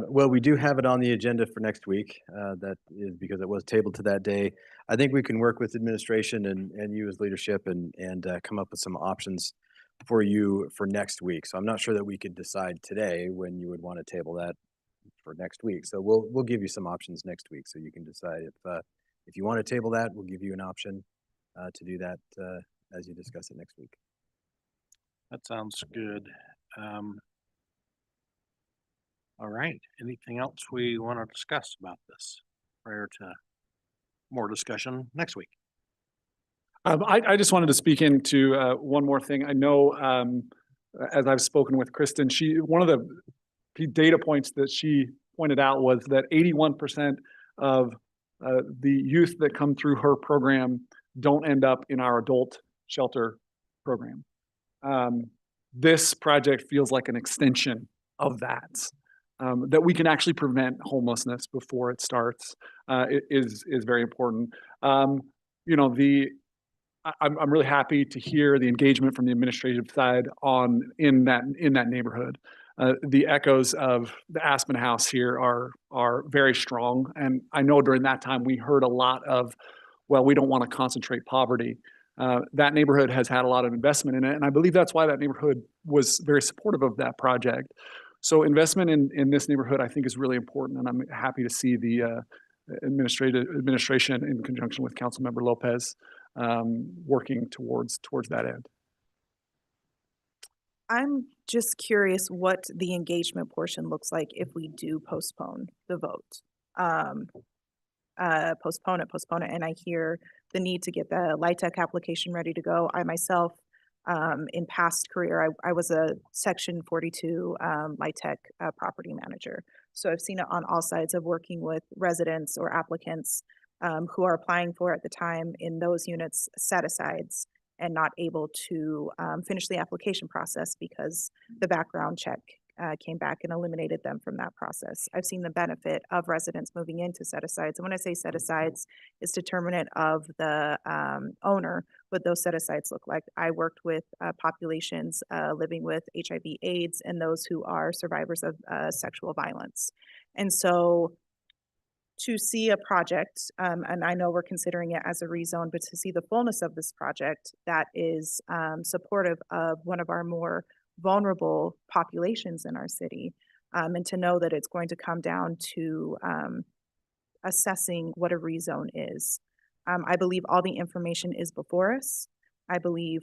Well, we do have it on the agenda for next week. That is because it was tabled to that day. I think we can work with administration and you as leadership and come up with some options for you for next week. So I'm not sure that we could decide today when you would want to table that for next week. So we'll give you some options next week so you can decide if you want to table that. We'll give you an option to do that as you discuss it next week. That sounds good. All right, anything else we want to discuss about this prior to more discussion next week? I just wanted to speak into one more thing. I know as I've spoken with Kristen, one of the data points that she pointed out was that 81% of the youth that come through her program don't end up in our adult shelter program. This project feels like an extension of that. That we can actually prevent homelessness before it starts is very important. You know, I'm really happy to hear the engagement from the administrative side in that neighborhood. The echoes of the Aspen House here are very strong, and I know during that time we heard a lot of, well, we don't want to concentrate poverty. That neighborhood has had a lot of investment in it, and I believe that's why that neighborhood was very supportive of that project. So investment in this neighborhood, I think, is really important, and I'm happy to see the administration in conjunction with Councilmember Lopez working towards that end. I'm just curious what the engagement portion looks like if we do postpone the vote. Postpone it, and I hear the need to get the LIHTC application ready to go. I myself, in past career, I was a Section 42 LIHTC property manager. So I've seen it on all sides of working with residents or applicants who are applying for at the time in those units set-asides and not able to finish the application process because the background check came back and eliminated them from that process. I've seen the benefit of residents moving into set-asides. And when I say set-asides, it's determinant of the owner what those set-asides look like. I worked with populations living with HIV/AIDS and those who are survivors of sexual violence. And so to see a project, and I know we're considering it as a rezone, but to see the fullness of this project that is supportive of one of our more vulnerable populations in our city, and to know that it's going to come down to assessing what a rezone is. I believe all the information is before us. I believe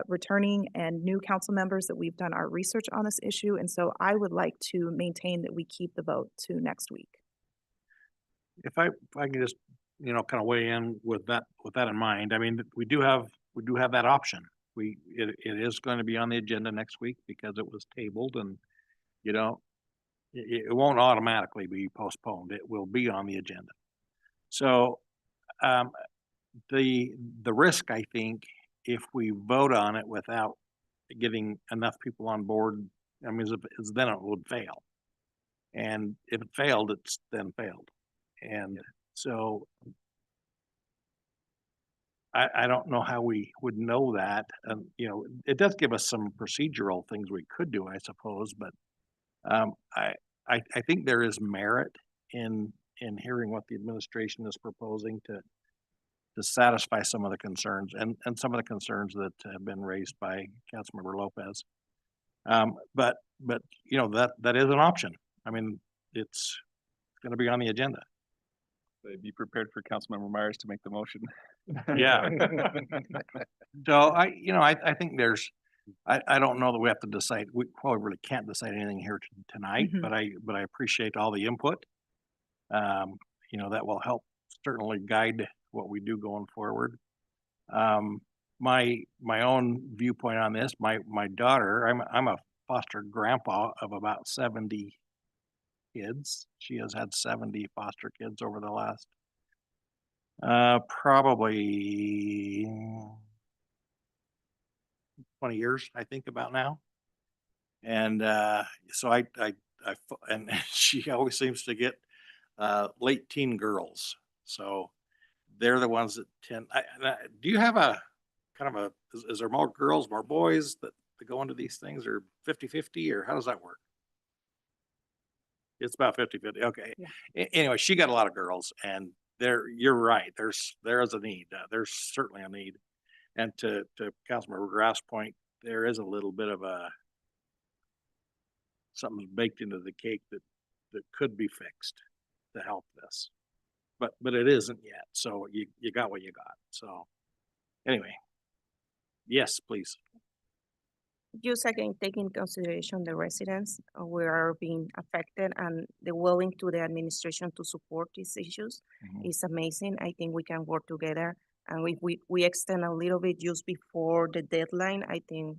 returning and new council members that we've done our research on this issue, and so I would like to maintain that we keep the vote to next week. If I can just, kind of weigh in with that in mind, I mean, we do have that option. It is going to be on the agenda next week because it was tabled and, it won't automatically be postponed. It will be on the agenda. So, the risk, I think, if we vote on it without getting enough people on board, I mean, is then it would fail. And if it failed, it's then failed. And so I don't know how we would know that. And, it does give us some procedural things we could do, I suppose, but I think there is merit in hearing what the administration is proposing to satisfy some of the concerns and some of the concerns that have been raised by Councilmember Lopez. But that is an option. I mean, it's going to be on the agenda. Be prepared for Councilmember Myers to make the motion. Yeah. So I think I don't know that we have to decide. We probably really can't decide anything here tonight, but I appreciate all the input. That will help certainly guide what we do going forward. My own viewpoint on this, my daughter, I'm a foster grandpa of about 70 kids. She has had 70 foster kids over the last, probably 20 years, I think about now. And, so and she always seems to get, late teen girls. So they're the ones that do you have a kind of is there more girls, more boys that go into these things, or 50-50, or how does that work? It's about 50-50. Okay. Yeah. Anyway, she got a lot of girls, and you're right. There is a need. There's certainly a need. And to Councilmember Graff's point, there is a little bit of something baked into the cake that could be fixed to help this. But it isn't yet. So you got what you got. So anyway, yes, please. Just again, take into consideration the residents who are being affected and the willing to the administration to support these issues is amazing. I think we can work together, and if we extend a little bit just before the deadline, I think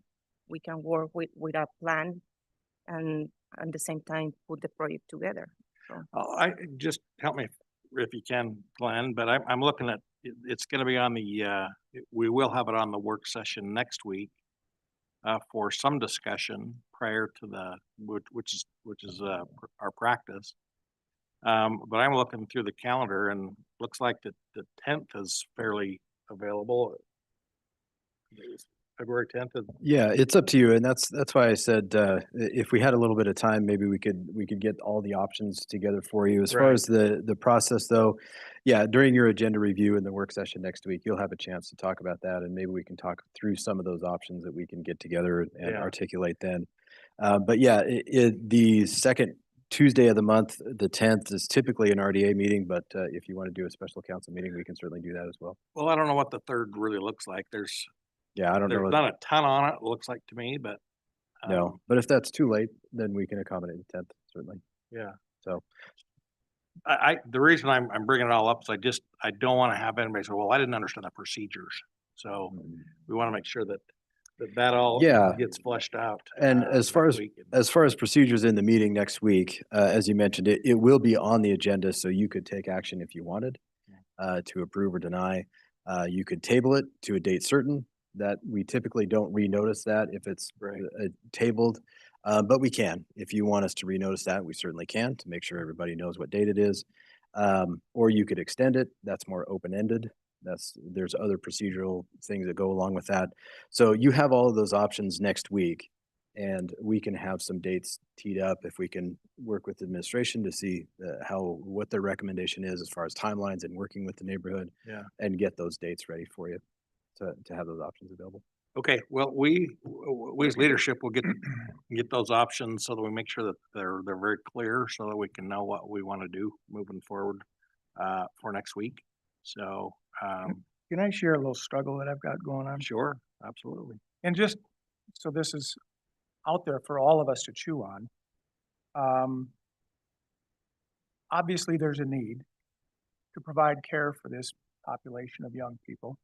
we can work with a plan and at the same time put the project together. So. I just help me if you can, Glenn, but I'm looking at it's going to be on the we will have it on the work session next week for some discussion prior to which is our practice. But I'm looking through the calendar, and looks like the 10th is fairly available. February 10th. Yeah, it's up to you, and that's why I said if we had a little bit of time, maybe we could get all the options together for you. As far Right. as the process, though, yeah, during your agenda review in the work session next week, you'll have a chance to talk about that, and maybe we can talk through some of those options that we can get together and Yeah. articulate then. But yeah, the second Tuesday of the month, the 10th, is typically an RDA meeting, but if you want to do a special council meeting, we can certainly do that as well. Well, I don't know what the 3rd really looks like. Yeah, I don't know. There's not a ton on it looks like to me, but No, but if that's too late, then we can accommodate the 10th, certainly. yeah. So, The reason I'm bringing it all up is I don't want to have anybody say, well, I didn't understand the procedures. So we want to make sure that all Yeah. gets fleshed out. and as far next as week. procedures in the meeting next week, as you mentioned, it will be on the agenda, so you could take action if you wanted to approve or deny. You could table it to a date certain. That we typically don't renotice that if it's tabled, but we can. If you want us to renotice that, we certainly can, to make sure everybody knows what date it is. Or you could extend it. That's more open-ended. There's other procedural things that go along with that. So you have all of those options next week, and we can have some dates teed up if we can work with the administration to see what their recommendation is as far as timelines and working with the neighborhood. Yeah. And get those dates ready for you to have those options available. Okay, well, we as leadership will get those options so that we make sure that they're very clear, so that we can know what we want to do moving forward for next week. So Can I share a little struggle that I've got going on? sure, absolutely. And just, so this is out there for all of us to chew on. Obviously, there's a need to provide care for this population of young people.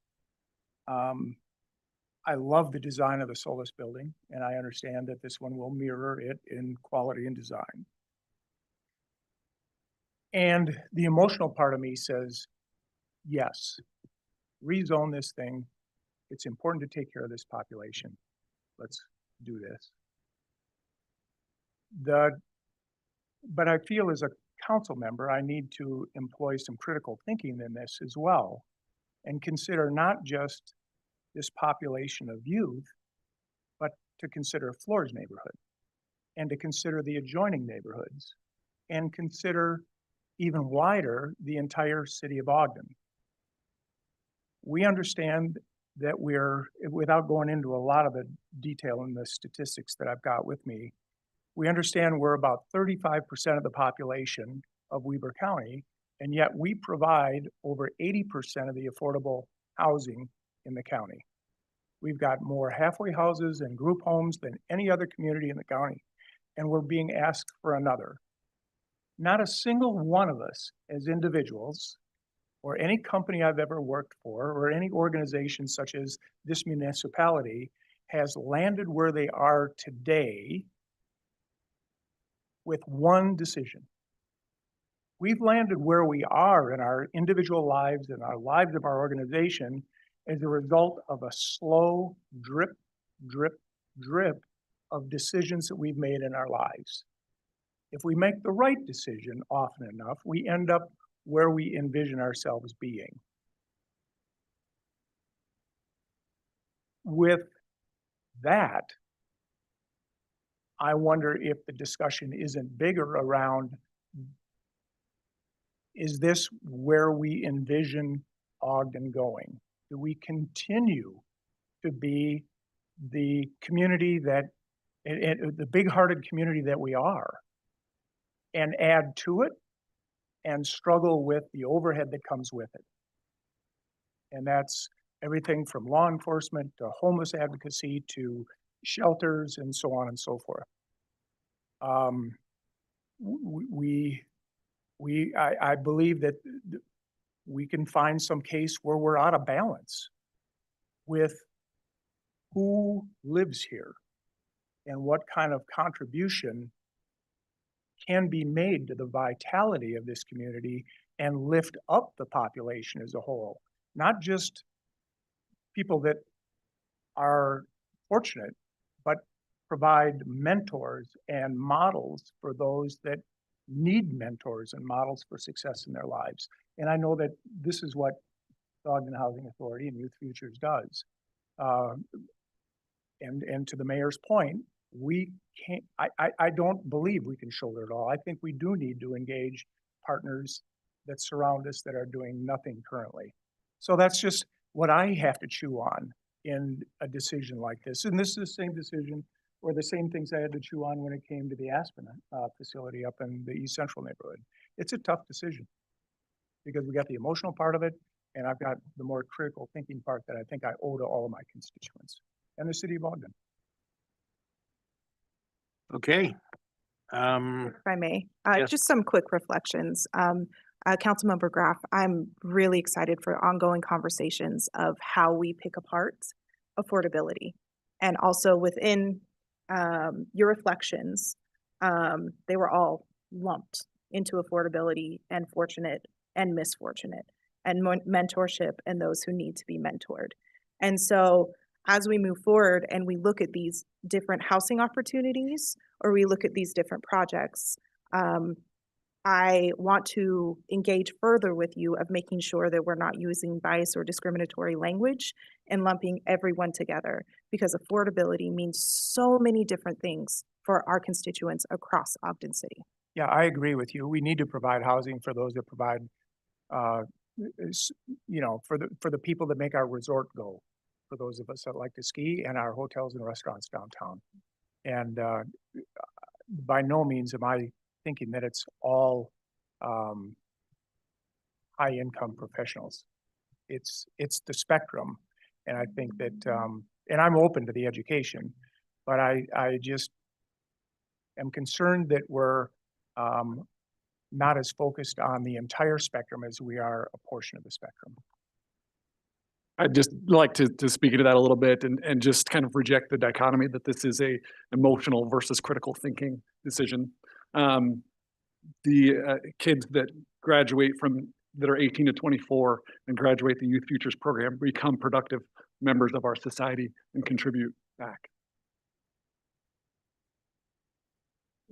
I love the design of the Solis building, and I understand that this one will mirror it in quality and design. And the emotional part of me says, yes, rezone this thing. It's important to take care of this population. Let's do this. But I feel as a council member, I need to employ some critical thinking in this as well, and consider not just this population of youth, but to consider Flores neighborhood, and to consider the adjoining neighborhoods, and consider even wider the entire city of Ogden. We understand that without going into a lot of the detail in the statistics that I've got with me, we understand we're about 35% of the population of Weber County, and yet we provide over 80% of the affordable housing in the county. We've got more halfway houses and group homes than any other community in the county, and we're being asked for another. Not a single one of us as individuals, or any company I've ever worked for, or any organization such as this municipality, has landed where they are today with one decision. we've landed where we are in our individual lives and our lives of our organization as a result of a slow drip, drip, drip of decisions that we've made in our lives. If we make the right decision often enough, we end up where we envision ourselves being. With that, I wonder if the discussion isn't bigger around, is this where we envision Ogden going? Do we continue to be the community that, the big-hearted community that we are, and add to it and struggle with the overhead that comes with it? And that's everything from law enforcement to homeless advocacy to shelters and so on and so forth. I believe that we can find some case where we're out of balance with who lives here and what kind of contribution can be made to the vitality of this community and lift up the population as a whole, not just people that are fortunate, but provide mentors and models for those that need mentors and models for success in their lives. And I know that this is what the Ogden Housing Authority and Youth Futures does. And to the mayor's point, we can't, I don't believe we can shoulder it all. I think we do need to engage partners that surround us that are doing nothing currently. So that's just what I have to chew on in a decision like this. And this is the same decision or the same things I had to chew on when it came to the Aspen facility up in the East Central neighborhood. It's a tough decision because we got the emotional part of it, and I've got the more critical thinking part that I think I owe to all of my constituents and the city of Ogden. Okay. If I may, yes. just some quick reflections. Councilmember Graff, I'm really excited for ongoing conversations of how we pick apart affordability. And also within your reflections, they were all lumped into affordability and fortunate and misfortunate and mentorship and those who need to be mentored. And so as we move forward and we look at these different housing opportunities or we look at these different projects, I want to engage further with you of making sure that we're not using bias or discriminatory language and lumping everyone together, because affordability means so many different things for our constituents across Ogden City. Yeah, I agree with you. We need to provide housing for those that provide, you know, for the people that make our resort go, for those of us that like to ski, and our hotels and restaurants downtown. And by no means am I thinking that it's all high-income professionals. It's the spectrum, and I think that, and I'm open to the education, but I just am concerned that we're not as focused on the entire spectrum as we are a portion of the spectrum. I'd just like to speak into that a little bit and just kind of reject the dichotomy that this is a emotional versus critical thinking decision. The kids that graduate that are 18 to 24 and graduate the Youth Futures program become productive members of our society and contribute back.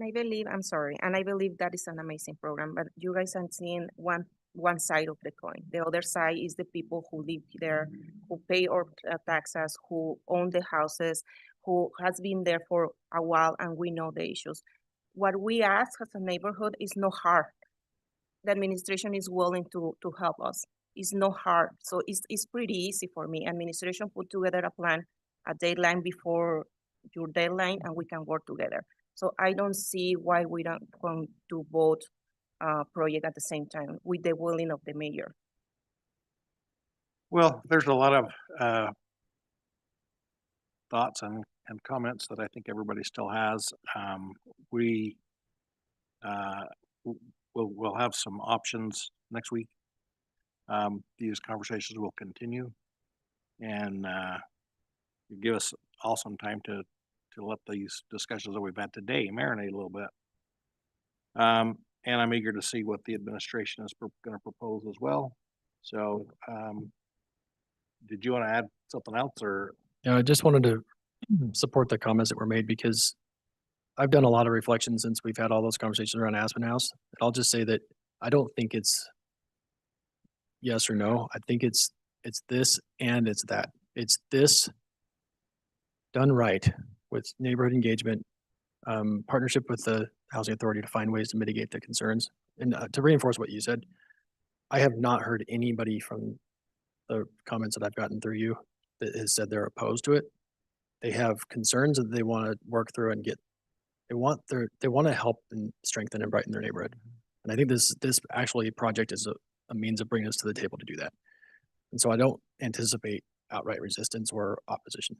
I believe, I'm sorry, and I believe that is an amazing program, but you guys are seeing one side of the coin. The other side is the people who live there, who pay our taxes, who own the houses, who has been there for a while, and we know the issues. What we ask as a neighborhood is no hard. The administration is willing to help us. It's no hard. So it's pretty easy for me. Administration put together a plan, a deadline before your deadline, and we can work together. So I don't see why we don't want to both project at the same time with the willing of the mayor. Well, there's a lot of thoughts and comments that I think everybody still has. We'll have some options next week. These conversations will continue, and give us all some time to let these discussions that we've had today marinate a little bit. and I'm eager to see what the administration is gonna propose as well. So, did you want to add something else or? Yeah, I just wanted to support the comments that were made because I've done a lot of reflection since we've had all those conversations around Aspen House. And I'll just say that I don't think it's yes or no. I think it's this and it's that. It's this done right with neighborhood engagement, partnership with the housing authority to find ways to mitigate the concerns. And to reinforce what you said, I have not heard anybody from the comments that I've gotten through you that has said they're opposed to it. They have concerns that they want to work through and get, they want to help and strengthen and brighten their neighborhood. And I think this actually project is a means of bringing us to the table to do that. And so I don't anticipate outright resistance or opposition.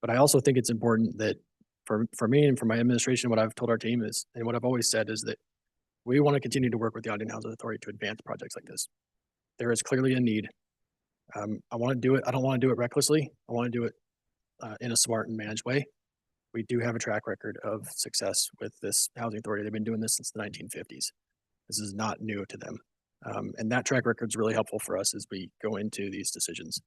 But I also think it's important that for me and for my administration, what I've told our team is, and what I've always said is that we want to continue to work with the Ogden Housing Authority to advance projects like this. There is clearly a need. I want to do it. I don't want to do it recklessly. I want to do it in a smart and managed way. We do have a track record of success with this housing authority. They've been doing this since the 1950s. This is not new to them. And that track record is really helpful for us as we go into these decisions.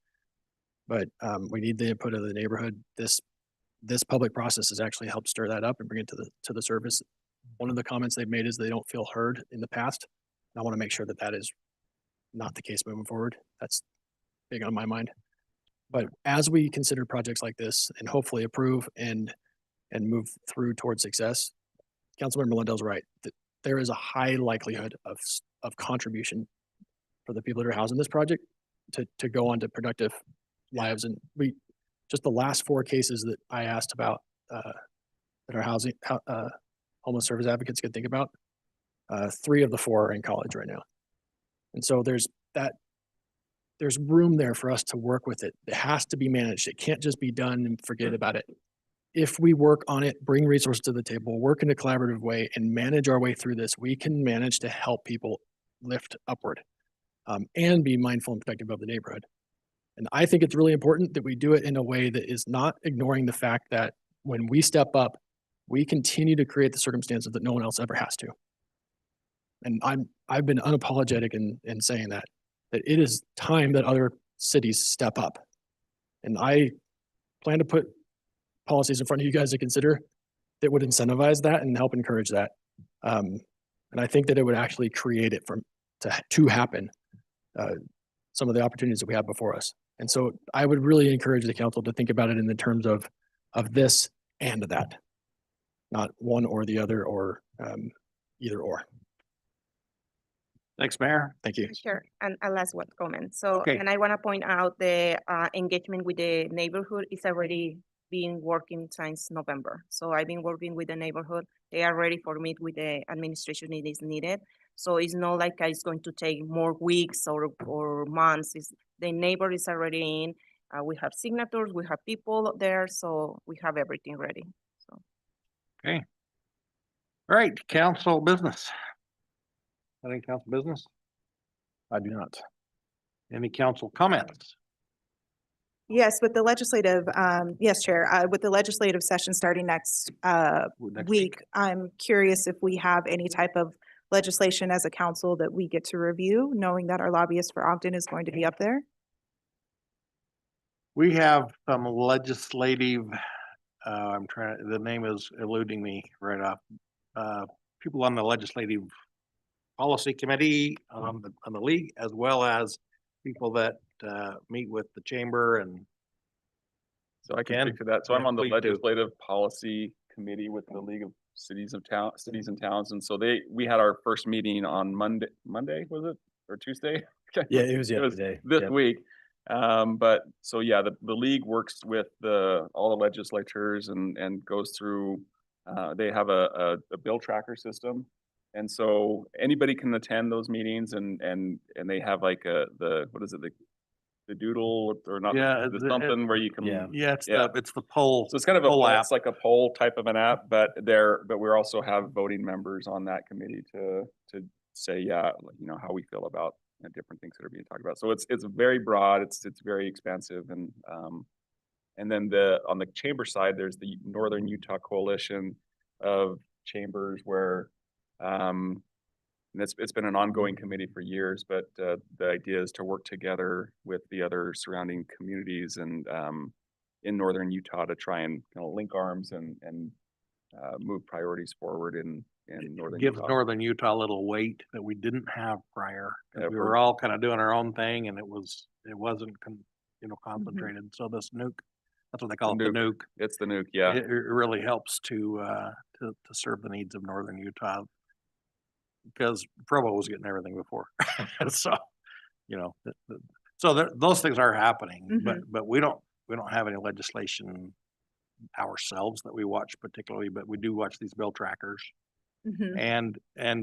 But we need the input of the neighborhood. This public process has actually helped stir that up and bring it to the surface. One of the comments they've made is they don't feel heard in the past. And I want to make sure that that is not the case moving forward. That's big on my mind. But as we consider projects like this and hopefully approve and move through towards success, Councilmember Lindell's right. That there is a high likelihood of contribution for the people that are housed in this project to go on to productive lives. And just the last 4 cases that I asked about that our homeless service advocates could think about, 3 of the 4 are in college right now. And so there's room there for us to work with it. It has to be managed. It can't just be done and forget about it. If we work on it, bring resources to the table, work in a collaborative way, and manage our way through this, we can manage to help people lift upward and be mindful and protective of the neighborhood. And I think it's really important that we do it in a way that is not ignoring the fact that when we step up, we continue to create the circumstances that no one else ever has to. And I've been unapologetic in saying that it is time that other cities step up. And I plan to put policies in front of you guys to consider that would incentivize that and help encourage that. And I think that it would actually create it to happen, some of the opportunities that we have before us. And so I would really encourage the council to think about it in the terms of this and that, not one or the other or either or. Thanks, Mayor. Thank you. Sure, and a last one comment. So, Okay. and I want to point out the engagement with the neighborhood is already been working since November. So I've been working with the neighborhood. They are ready for meet with the administration if it is needed. So it's not like it's going to take more weeks or months. The neighbor is already in. We have signatures, we have people there, so we have everything ready. So. Okay. All right, council business. Any council business? I do not. Any council comments? Yes, with the legislative, yes, Chair, with the legislative session starting next week, I'm curious if we have any type of legislation as a council that we get to review, knowing that our lobbyist for Ogden is going to be up there. We have some legislative, the name is eluding me right off. People on the legislative policy committee on the league, as well as people that meet with the chamber and. So I can speak to that. So I'm on the please do. legislative policy committee with the League of Cities and Towns. And so we had our first meeting on Monday, was it? Or Tuesday? Okay. Yeah, it was yesterday. This Yep. week. But so yeah, the league works with all the legislatures and goes through, they have a bill tracker system. And so anybody can attend those meetings and they have like what is it? The doodle or not, Yeah, something where you can. It's the poll. So it's kind of poll app. it's like a poll type of an app, but we also have voting members on that committee to say, how we feel about different things that are being talked about. So it's very broad, it's very expansive. And then on the chamber side, there's the Northern Utah Coalition of Chambers where And it's been an ongoing committee for years, but the idea is to work together with the other surrounding communities and in northern Utah to try and link arms and move priorities forward in northern Gives Utah. northern Utah a little weight that we didn't have prior. 'Cause Yeah, we for- were all kind of doing our own thing and it wasn't concentrated. So this nuke, that's what they call it, the nuke. It's the nuke, yeah. It really helps to serve the needs of northern Utah. Because Provo was getting everything before. So, those things are happening, but we don't have any legislation ourselves that we watch particularly, but we do watch these bill trackers. And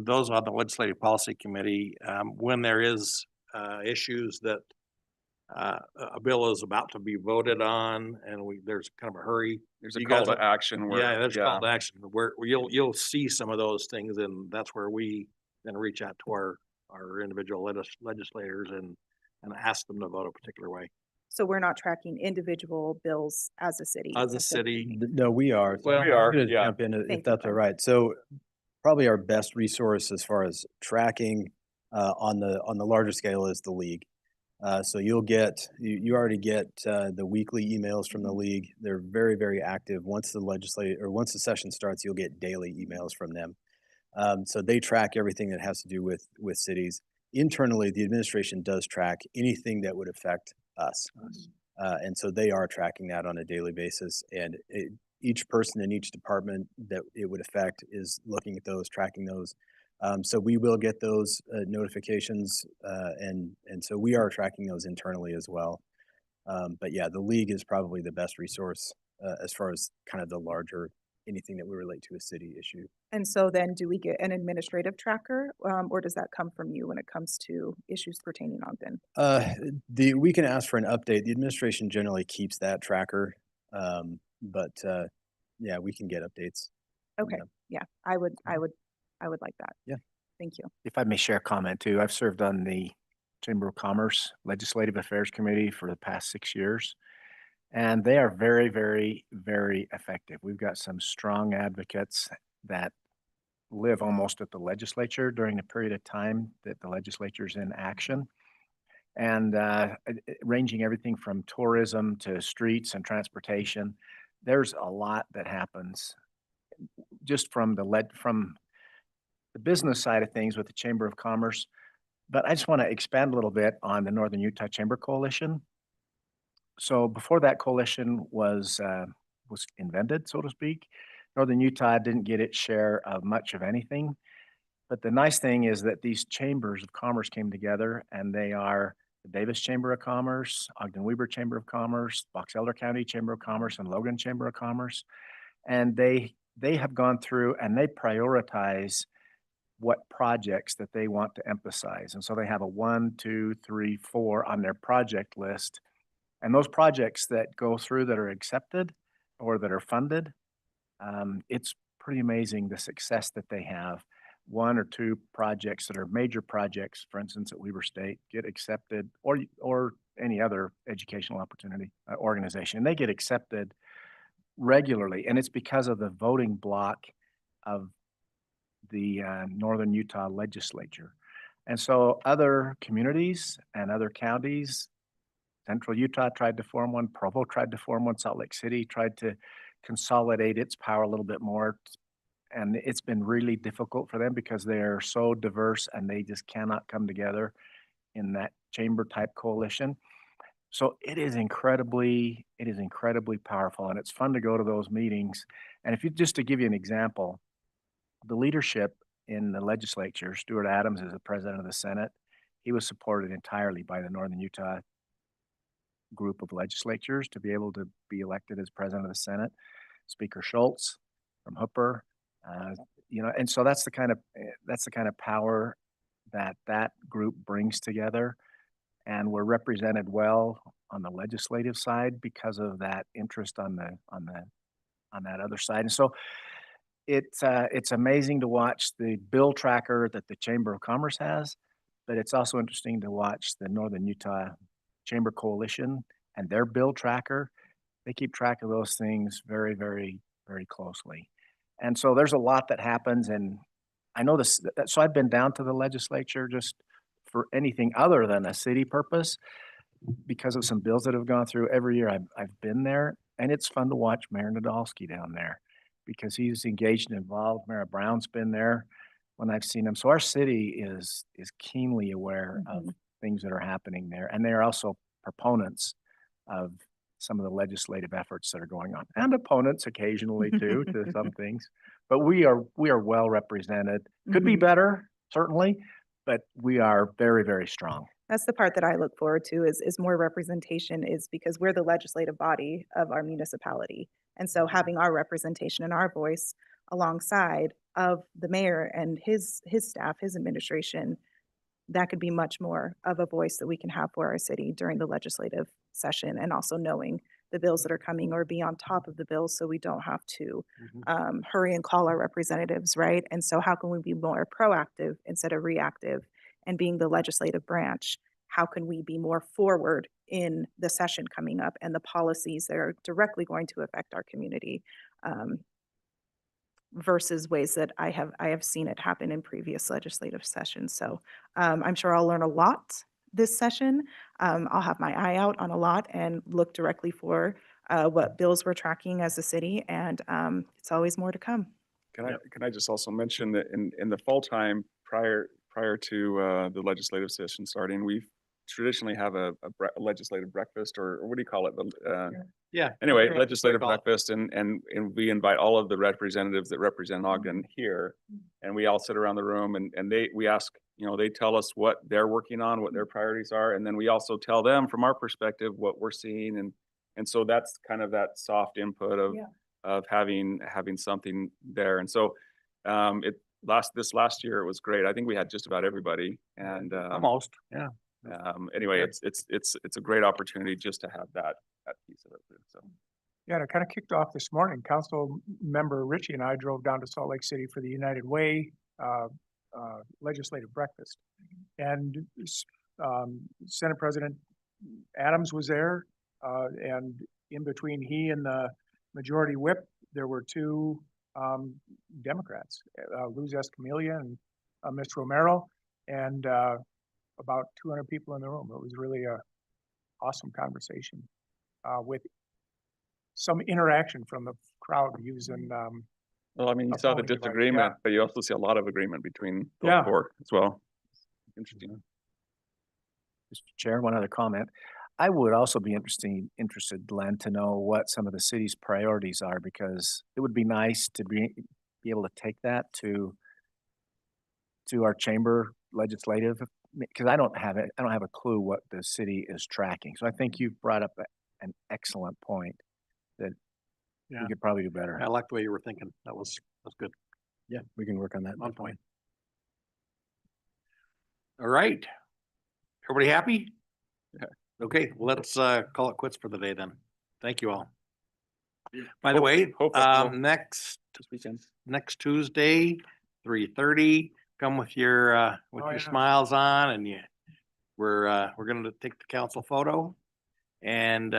those on the legislative policy committee, when there is issues that a bill is about to be voted on and there's kind of a hurry. There's a you call guys to will- action where. Yeah, there's a call to action where you'll see some of those things, and that's where we then reach out to our individual legislators and ask them to vote a particular way. So we're not tracking individual bills as a city. As a city, No, we are. So Well, we are, I'm gonna yeah. Jump in Thank if you, that's all Glenn. right. So probably our best resource as far as tracking on the larger scale is the league. So you already get the weekly emails from the league. They're very, very active. Once the session starts, you'll get daily emails from them. So they track everything that has to do with cities. Internally, the administration does track anything that would affect us. And so they are tracking that on a daily basis. And each person in each department that it would affect is looking at those, tracking those. So we will get those notifications, and so we are tracking those internally as well. But yeah, the league is probably the best resource as far as kind of the larger anything that we relate to a city issue. And so then do we get an administrative tracker, or does that come from you when it comes to issues pertaining Ogden? We can ask for an update. The administration generally keeps that tracker, but yeah, we can get updates. from Okay, them. yeah, I would like that. Yeah. Thank you. If I may share a comment too, I've served on the Chamber of Commerce Legislative Affairs Committee for the past 6 years. And they are very, very, very effective. We've got some strong advocates that live almost at the legislature during the period of time that the legislature's in action. And ranging everything from tourism to streets and transportation, there's a lot that happens just from the business side of things with the Chamber of Commerce. But I just want to expand a little bit on the Northern Utah Chamber Coalition. So before that coalition was invented, so to speak, Northern Utah didn't get its share of much of anything. But the nice thing is that these chambers of commerce came together, and they are the Davis Chamber of Commerce, Ogden Weber Chamber of Commerce, Box Elder County Chamber of Commerce, and Logan Chamber of Commerce. And they have gone through and they prioritize what projects that they want to emphasize. And so they have a 1, 2, 3, 4 on their project list. And those projects that go through that are accepted or that are funded, it's pretty amazing the success that they have. 1 or 2 projects that are major projects, for instance, at Weber State, get accepted, or any other educational opportunity organization. They get accepted regularly, and it's because of the voting block of the Northern Utah legislature. And so other communities and other counties, Central Utah tried to form one, Provo tried to form one, Salt Lake City tried to consolidate its power a little bit more. And it's been really difficult for them because they are so diverse and they just cannot come together in that chamber type coalition. So it is incredibly powerful, and it's fun to go to those meetings. And if you, just to give you an example, the leadership in the legislature, Stuart Adams is the president of the Senate. He was supported entirely by the Northern Utah group of legislatures to be able to be elected as president of the Senate. Speaker Schultz from Hooper, and so that's the kind of power that group brings together, and we're represented well on the legislative side because of that interest on that other side. And so it's amazing to watch the bill tracker that the Chamber of Commerce has, but it's also interesting to watch the Northern Utah Chamber Coalition and their bill tracker. They keep track of those things very, very, very closely. And so there's a lot that happens, and I know this, so I've been down to the legislature just for anything other than a city purpose because of some bills that have gone through. Every year I've been there, and it's fun to watch Mayor Nadolski down there because he's engaged and involved. Mayor Brown's been there when I've seen him. So our city is keenly aware of things that are happening there, and they are also proponents of some of the legislative efforts that are going on, and opponents occasionally too to some things. But we are well represented. Could be better, certainly, but we are very, very strong. That's the part that I look forward to is more representation, is because we're the legislative body of our municipality. And so having our representation and our voice alongside of the mayor and his staff, his administration, that could be much more of a voice that we can have for our city during the legislative session, and also knowing the bills that are coming or be on top of the bills so we don't have to hurry and call our representatives, right? And so how can we be more proactive instead of reactive? And being the legislative branch, how can we be more forward in the session coming up and the policies that are directly going to affect our community? Versus ways that I have seen it happen in previous legislative sessions. So I'm sure I'll learn a lot this session. I'll have my eye out on a lot and look directly for what bills we're tracking as a city, and it's always more to come. Can I just also mention that in the fall time prior to the legislative session starting, we've traditionally have a legislative breakfast, or what do you call it? Anyway, Yeah, legislative great call. breakfast, and we invite all of the representatives that represent Ogden here, and we all sit around the room, and we ask, they tell us what they're working on, what their priorities are, and then we also tell them from our perspective what we're seeing, and so that's kind of that soft input of having something there. And so this last year it was great. I think we had just about everybody, and Almost, yeah. anyway, it's a great opportunity just to have that piece of it too. So Yeah, and it kind of kicked off this morning. Council member Richie and I drove down to Salt Lake City for the United Way legislative breakfast. And Senate President Adams was there, and in between he and the majority whip, there were two Democrats, Luz Escamilla and Ms. Romero, and about 200 people in the room. It was really a awesome conversation with some interaction from the crowd using. well, I mean, you saw the phone device, disagreement, yeah. but you also see a lot of agreement between those Yeah. four as well. Interesting. Mr. Chair, one other comment. I would also be interested, Glenn, to know what some of the city's priorities are, because it would be nice to be able to take that to our chamber legislative, because I don't have a clue what the city is tracking. So I think you've brought up an excellent point that Yeah. we could probably do better. I like the way you were thinking. That's good. Yeah, we can work on that. On point. All right. Everybody happy? Yeah. Okay, let's call it quits for the day then. Thank you all. By the way, Hope festival. next This weekend. next Tuesday, 3:30, come with your Oh, yeah. smiles on, and we're gonna take the council photo. And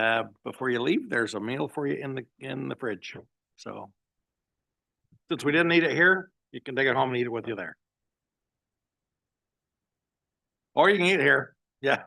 before you leave, there's a meal for you in the fridge. So since we didn't eat it here, you can take it home and eat it with you there. Or you can eat it here. Yeah.